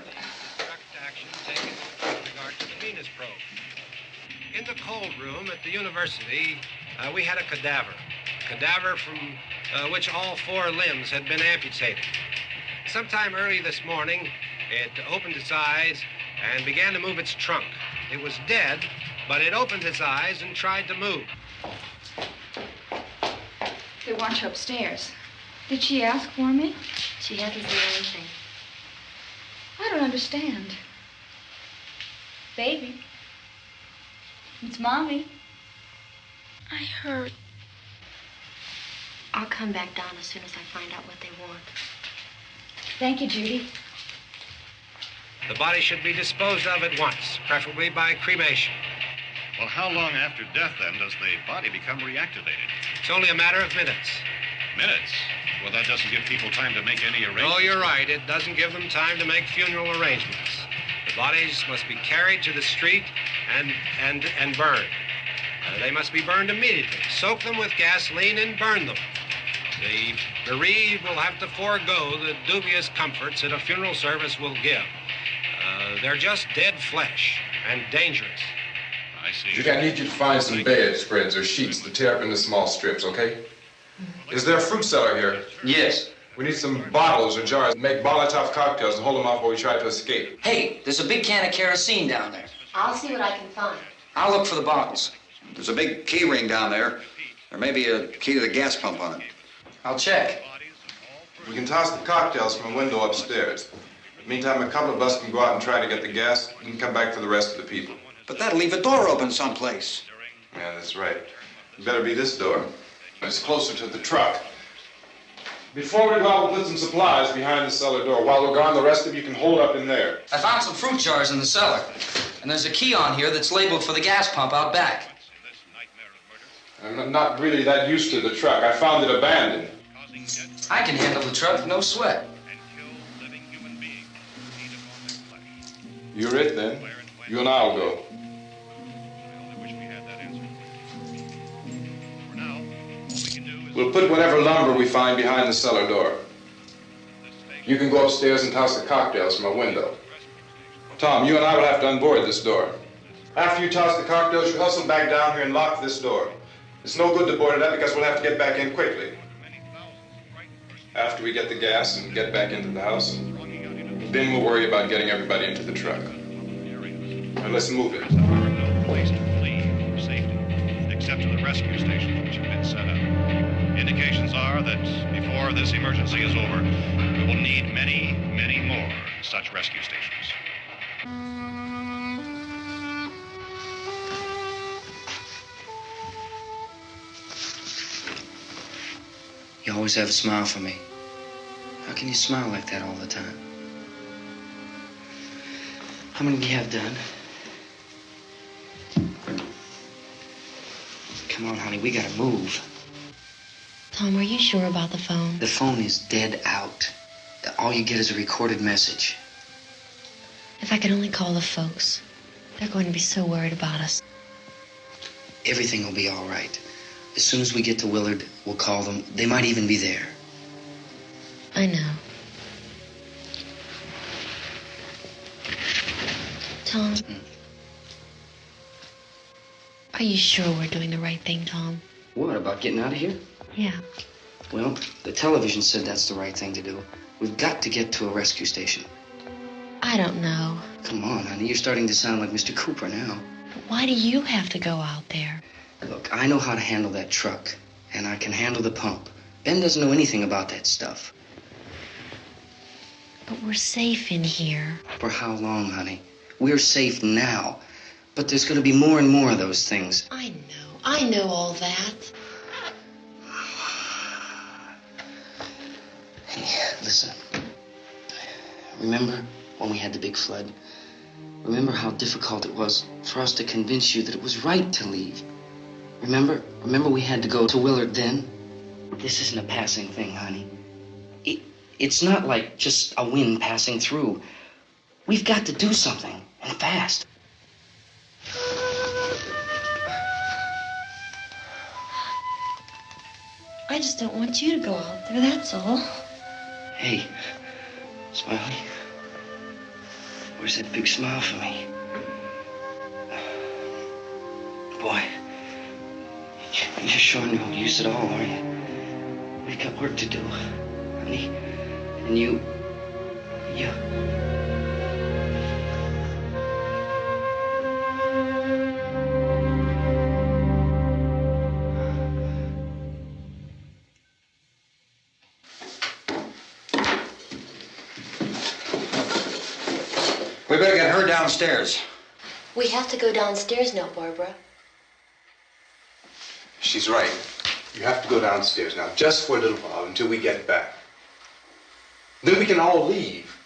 In the cold room at the university, we had a cadaver from which all 4 limbs had been amputated. Sometime early this morning, it opened its eyes and began to move its trunk. It was dead, but it opened its eyes and tried to move. They want you upstairs. Did she ask for me? She hasn't said anything. I don't understand. Baby. It's Mommy. I heard. I'll come back down as soon as I find out what they want. Thank you, Judy. The body should be disposed of at once, preferably by cremation. Well, how long after death, then, does the body become reactivated? It's only a matter of minutes. Minutes? Well, that doesn't give people time to make any arrangements. Oh, you're right. It doesn't give them time to make funeral arrangements. The bodies must be carried to the street and burned. They must be burned immediately. Soak them with gasoline and burn them. The bereaved will have to forego the dubious comforts that a funeral service will give. They're just dead flesh and dangerous. I see. Judy, I need you to find some bedspreads or sheets to tear up into small strips, okay? Is there a fruit cellar here? Yes. We need some bottles or jars to make Molotov cocktails and hold them off while we try to escape. Hey, there's a big can of kerosene down there. I'll see what I can find. I'll look for the bottles. There's a big key ring down there. There may be a key to the gas pump on it. I'll check. We can toss the cocktails from a window upstairs. Meantime, a couple of us can go out and try to get the gas and come back for the rest of the people. But that'll leave a door open someplace. Yeah, that's right. It better be this door. It's closer to the truck. Before we go out, we'll put some supplies behind the cellar door. While we're gone, the rest of you can hold up in there. I found some fruit jars in the cellar. And there's a key on here that's labeled for the gas pump out back. I'm not really that used to the truck. I found it abandoned. I can handle the truck, no sweat. You're it, then. You and I'll go. We'll put whatever lumber we find behind the cellar door. You can go upstairs and toss the cocktails from a window. Tom, you and I will have to unboard this door. After you toss the cocktails, you hustle back down here and lock this door. It's no good to board it up because we'll have to get back in quickly. After we get the gas and get back into the house, then we'll worry about getting everybody into the truck. Now let's move it. Place to flee for safety, except to the rescue stations which have been set up. Indications are that before this emergency is over, we will need many, many more such rescue stations. You always have a smile for me. How can you smile like that all the time? How many do you have done? Come on, honey, we gotta move. Tom, are you sure about the phone? The phone is dead out. All you get is a recorded message. If I could only call the folks. They're going to be so worried about us. Everything will be all right. As soon as we get to Willard, we'll call them. They might even be there. I know. Tom, are you sure we're doing the right thing, Tom? What, about getting out of here? Yeah. Well, the television said that's the right thing to do. We've got to get to a rescue station. I don't know. Come on, honey, you're starting to sound like Mr. Cooper now. But why do you have to go out there? Look, I know how to handle that truck, and I can handle the pump. Ben doesn't know anything about that stuff. But we're safe in here. For how long, honey? We're safe now. But there's going to be more and more of those things. I know all that. Hey, listen. Remember when we had the big flood? Remember how difficult it was for us to convince you that it was right to leave? Remember we had to go to Willard then? This isn't a passing thing, honey. It's not like just a wind passing through. We've got to do something, and fast. I just don't want you to go out there, that's all. Hey, Smiley. Where's that big smile for me? Boy, you're sure no use at all, are you? We've got work to do, honey. And you... We better get her downstairs. We have to go downstairs now, Barbara. She's right. You have to go downstairs now, just for a little while, until we get back. Then we can all leave.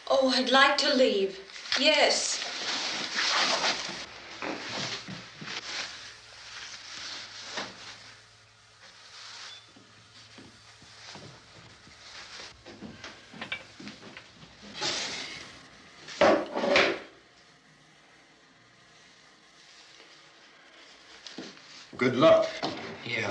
Oh, I'd like to leave. Yes. Good luck. Yeah.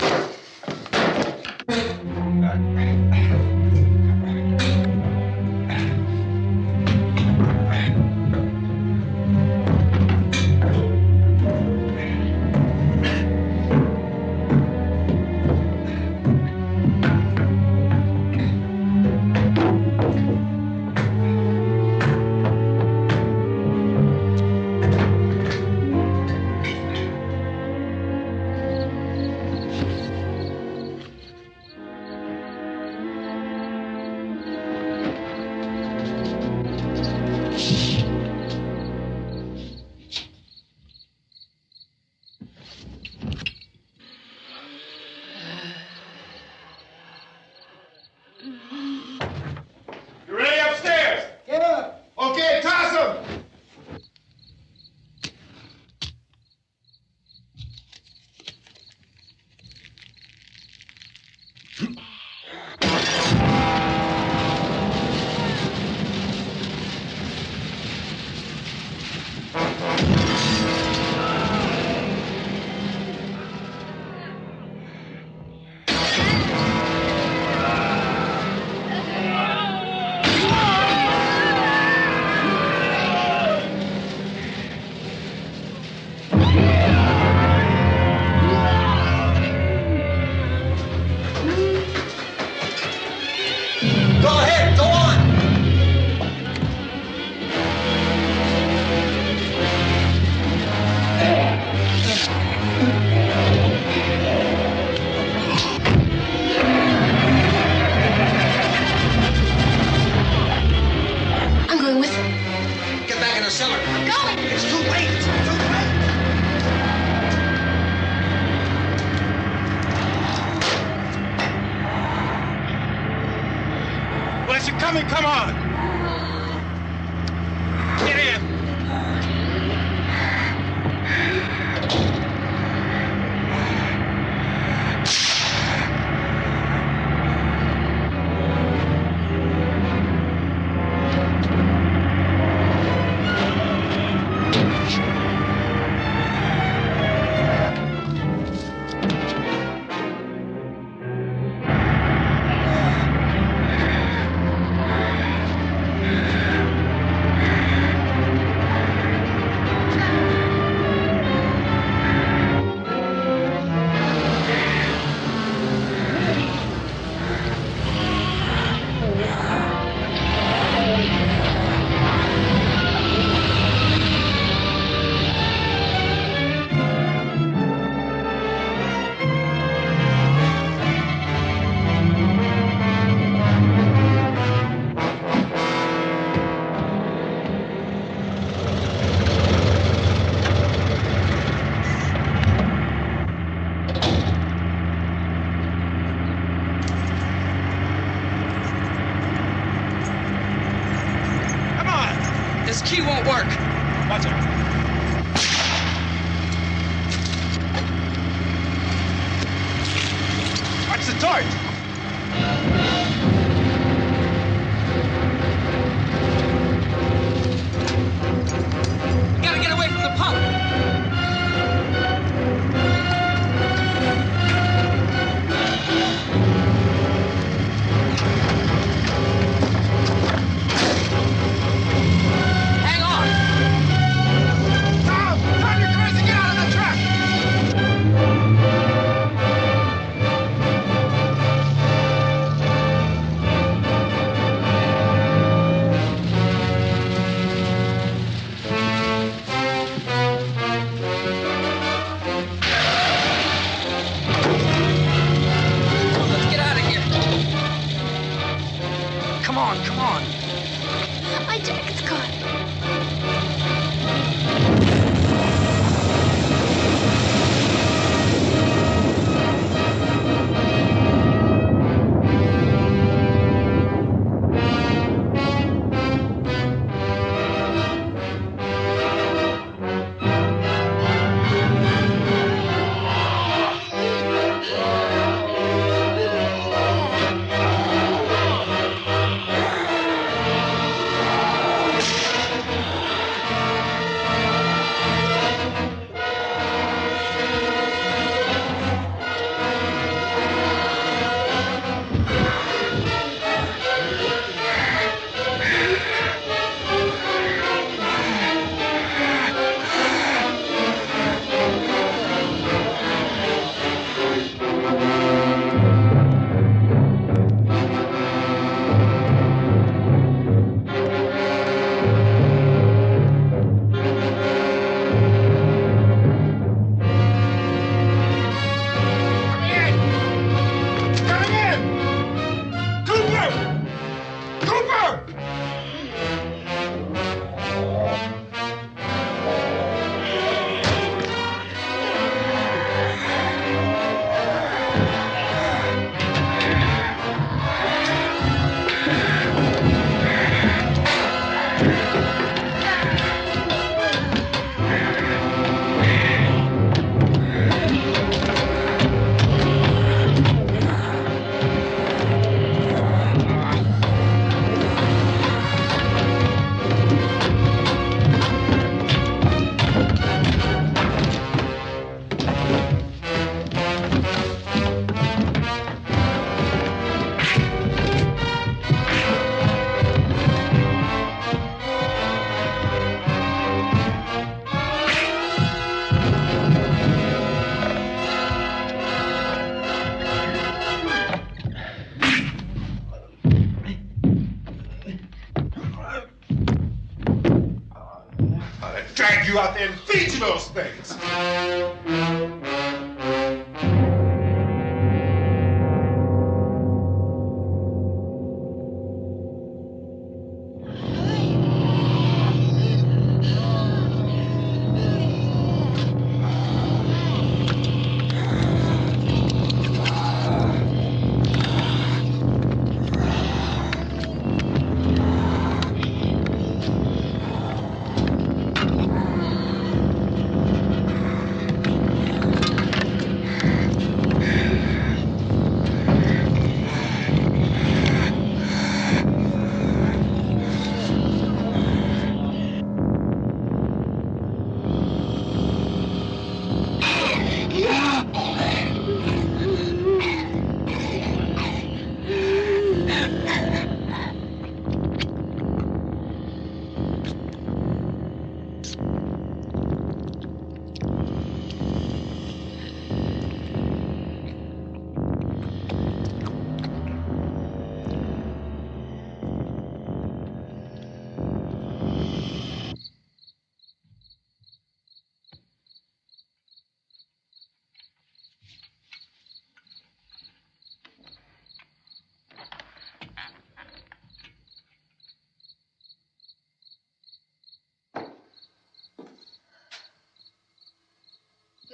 going with him. Get back in the cellar. I'm going. It's too late. It's too late. Well, as you're coming, come on. Get in. This key won't work. Watch it. Watch the torch. We gotta get away from the pump. Hang on. Tom! Tom, you're crazy! Get out of the truck! Let's get out of here. Come on, come on. My jacket's caught. Coming in! Cooper! Cooper! I drag you out there and feed you those things.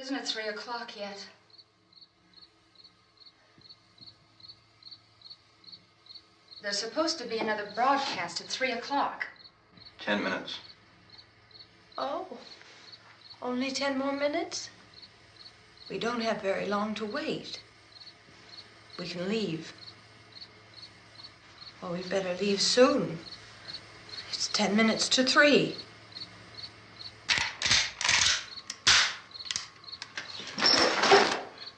Isn't it 3 o'clock yet? There's supposed to be another broadcast at 3 o'clock. 10 minutes. Oh, only 10 more minutes? We don't have very long to wait. We can leave. Well, we better leave soon. It's 10 minutes to 3.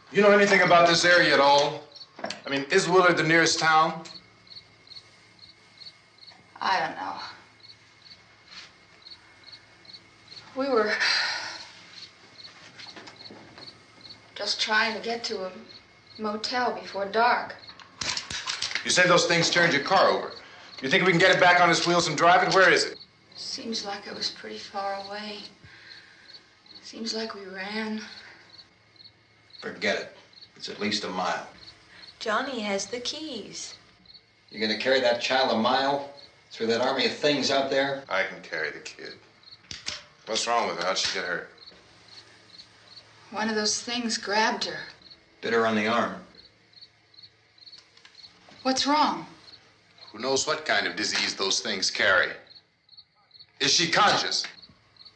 You know anything about this area at all? I mean, is Willard the nearest town? I don't know. We were just trying to get to a motel before dark. You say those things turned your car over. You think we can get it back on its wheels and drive it? Where is it? Seems like it was pretty far away. Seems like we ran. Forget it. It's at least a mile. Johnny has the keys. You're gonna carry that child a mile through that army of things out there? I can carry the kid. What's wrong with her? How'd she get hurt? One of those things grabbed her. Bit her on the arm. What's wrong? Who knows what kind of disease those things carry? Is she conscious?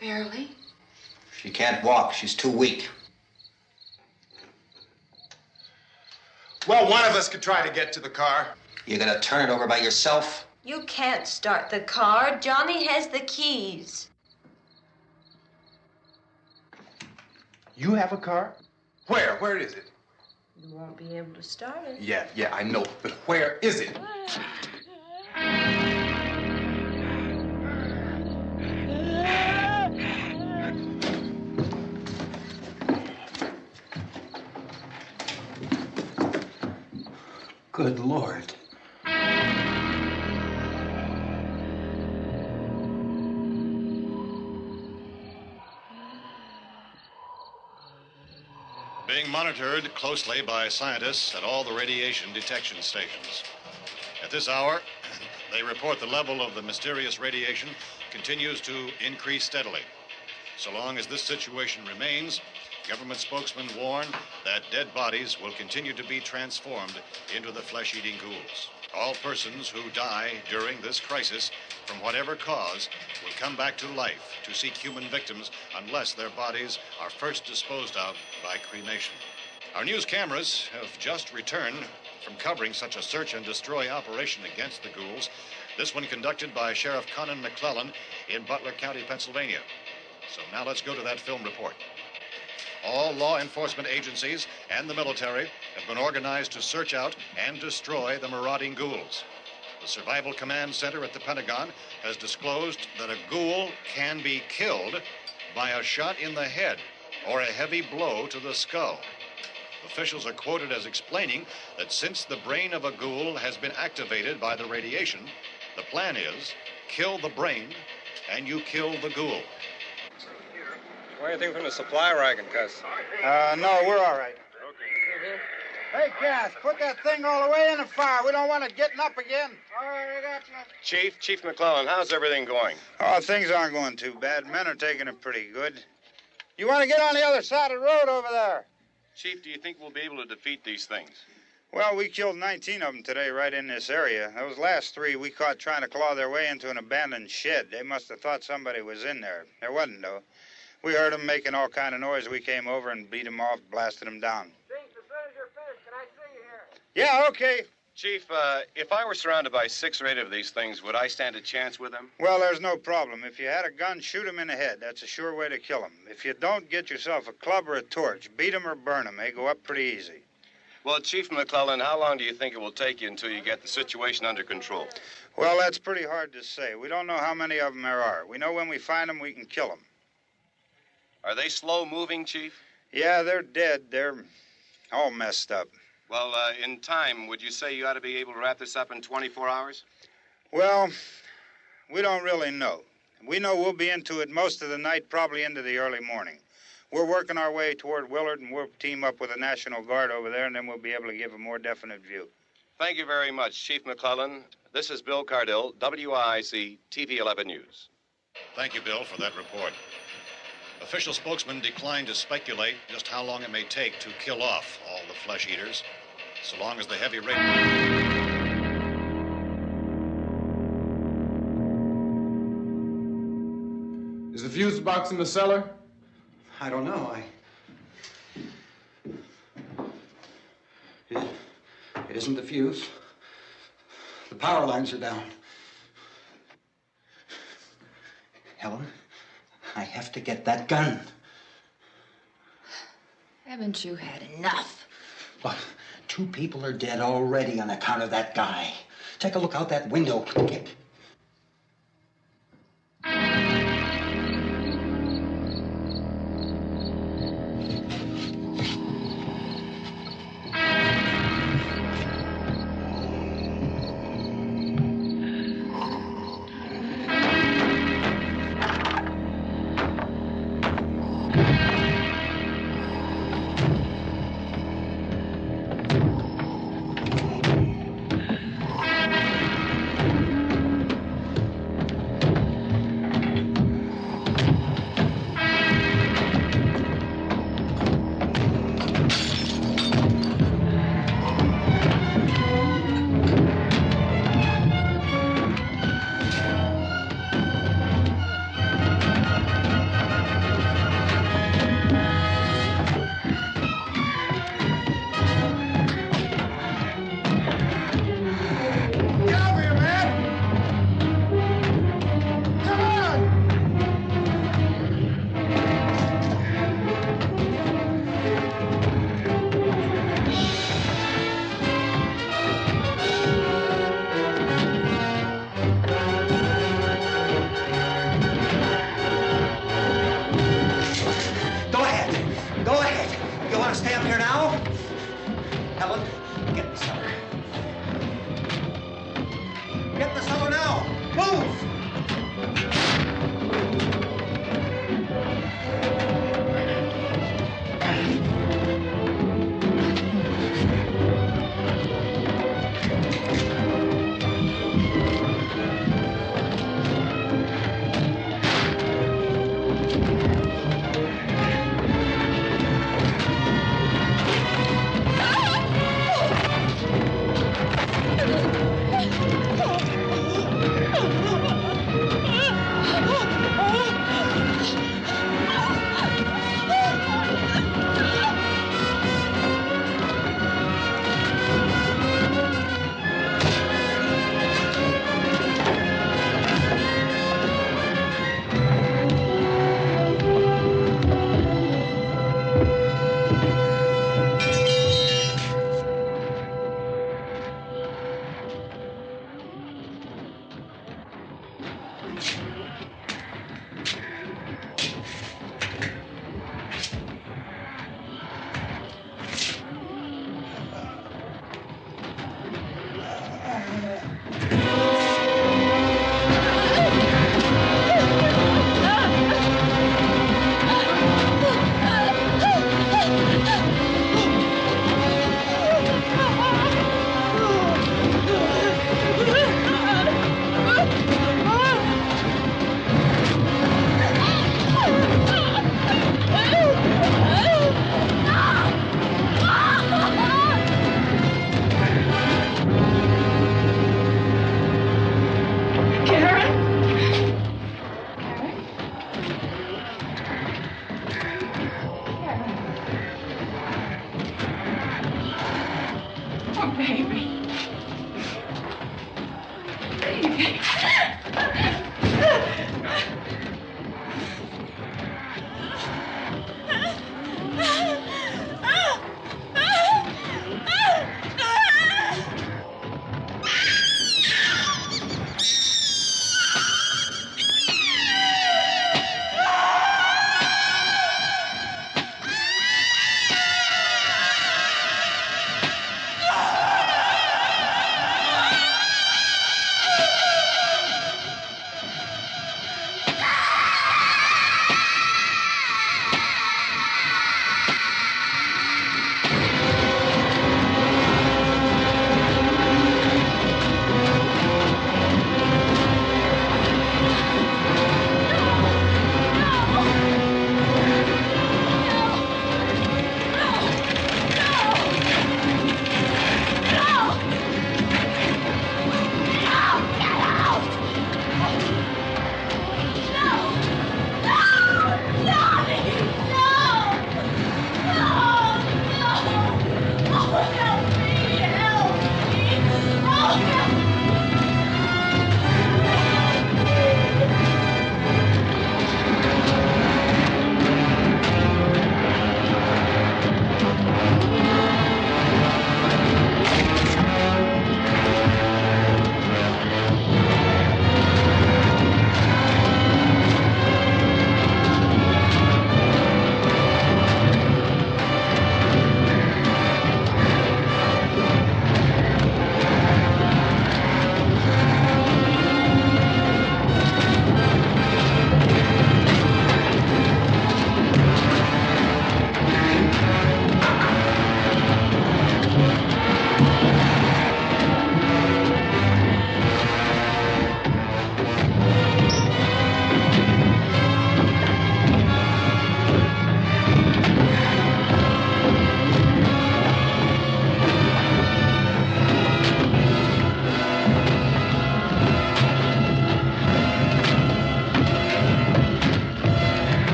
Barely. She can't walk. She's too weak. Well, one of us could try to get to the car. You gonna turn it over by yourself? You can't start the car. Johnny has the keys. You have a car? Where? Where is it? You won't be able to start it. Yeah, I know. But where is it? Good Lord. Being monitored closely by scientists at all the radiation detection stations. At this hour, they report the level of the mysterious radiation continues to increase steadily. So long as this situation remains, government spokesmen warn that dead bodies will continue to be transformed into the flesh-eating ghouls. All persons who die during this crisis, from whatever cause, will come back to life to seek human victims unless their bodies are first disposed of by cremation. Our news cameras have just returned from covering such a search and destroy operation against the ghouls, this one conducted by Sheriff Conan McClellan in Butler County, Pennsylvania. So now let's go to that film report. All law enforcement agencies and the military have been organized to search out and destroy the marauding ghouls. The Survival Command Center at the Pentagon has disclosed that a ghoul can be killed by a shot in the head or a heavy blow to the skull. Officials are quoted as explaining that since the brain of a ghoul has been activated by the radiation, the plan is kill the brain and you kill the ghoul. Want anything from the supply wagon, Cuss? No, we're all right. Hey, Cass, put that thing all the way in the fire. We don't want it getting up again. All right, I got you. Chief McClellan, how's everything going? Oh, things aren't going too bad. Men are taking it pretty good. You want to get on the other side of the road over there? Chief, do you think we'll be able to defeat these things? Well, we killed 19 of them today right in this area. Those last 3 we caught trying to claw their way into an abandoned shed. They must have thought somebody was in there. There wasn't, though. We heard them making all kind of noise. We came over and beat them off, blasted them down. Jinx, as soon as you're finished, can I see you here? Yeah, okay. Chief, if I were surrounded by 6 or 8 of these things, would I stand a chance with them? Well, there's no problem. If you had a gun, shoot them in the head. That's a sure way to kill them. If you don't, get yourself a club or a torch. Beat them or burn them. They go up pretty easy. Well, Chief McClellan, how long do you think it will take you until you get the situation under control? Well, that's pretty hard to say. We don't know how many of them there are. We know when we find them, we can kill them. Are they slow-moving, Chief? Yeah, they're dead. They're all messed up. Well, in time, would you say you ought to be able to wrap this up in 24 hours? Well, we don't really know. We know we'll be into it most of the night, probably into the early morning. We're working our way toward Willard, and we'll team up with the National Guard over there, and then we'll be able to give a more definite view. Thank you very much, Chief McClellan. This is Bill Cardill, WIC TV 11 News. Thank you, Bill, for that report. Official spokesman declined to speculate just how long it may take to kill off all the flesh eaters, so long as the heavy rain... Is the fuse box in the cellar? I don't know. It isn't the fuse. The power lines are down. Helen, I have to get that gun. Haven't you had enough? Look, 2 people are dead already on account of that guy. Take a look out that window. Get...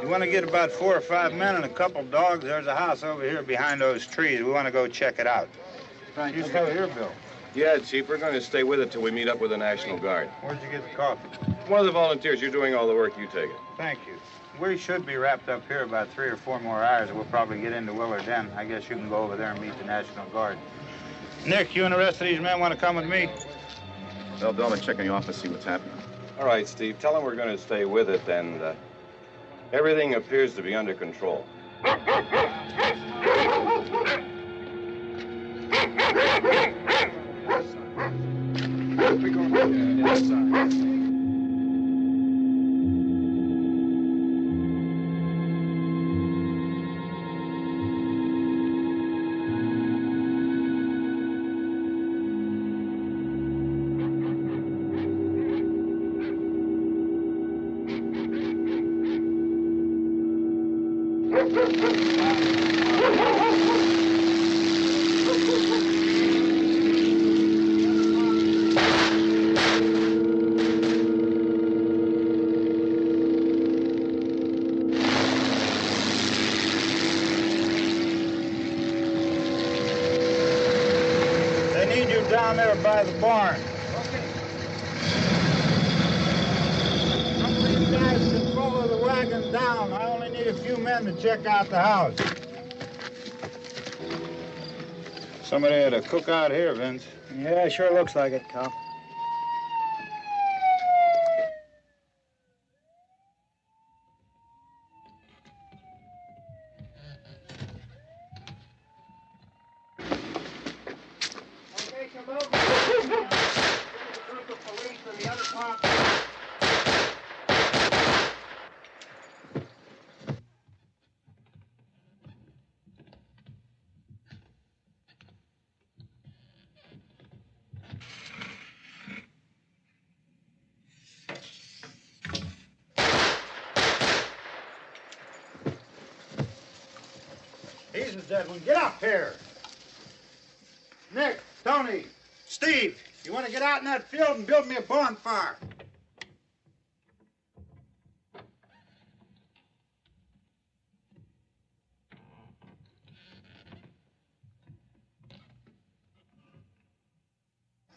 You want to get about 4 or 5 men and a couple dogs? There's a house over here behind those trees. We want to go check it out. You still here, Bill? Yeah, Chief, we're going to stay with it till we meet up with the National Guard. Where'd you get the coffee? One of the volunteers. You're doing all the work. You take it. Thank you. We should be wrapped up here about 3 or 4 more hours. We'll probably get into Willard Den. I guess you can go over there and meet the National Guard. Nick, you and the rest of these men want to come with me? Well, Bill, I'm checking the office, see what's happening. All right, Steve. Tell them we're going to stay with it, and everything appears to be under control. Down there by the barn. Okay. Some of you guys can follow the wagon down. I only need a few men to check out the house. Somebody had a cookout here, Vince. Yeah, sure looks like it, Cop. He's the dead one. Get up here. Nick, Tony, Steve, you want to get out in that field and build me a bonfire?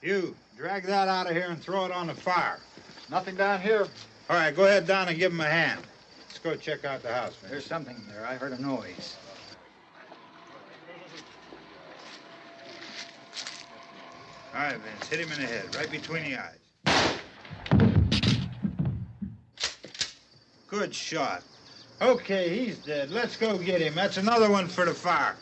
You, drag that out of here and throw it on the fire. Nothing down here. All right, go ahead down and give him a hand. Let's go check out the house, man. There's something there. I heard a noise. All right, Vince, hit him in the head, right between the eyes. Good shot. Okay, he's dead. Let's go get him. That's another one for the fire.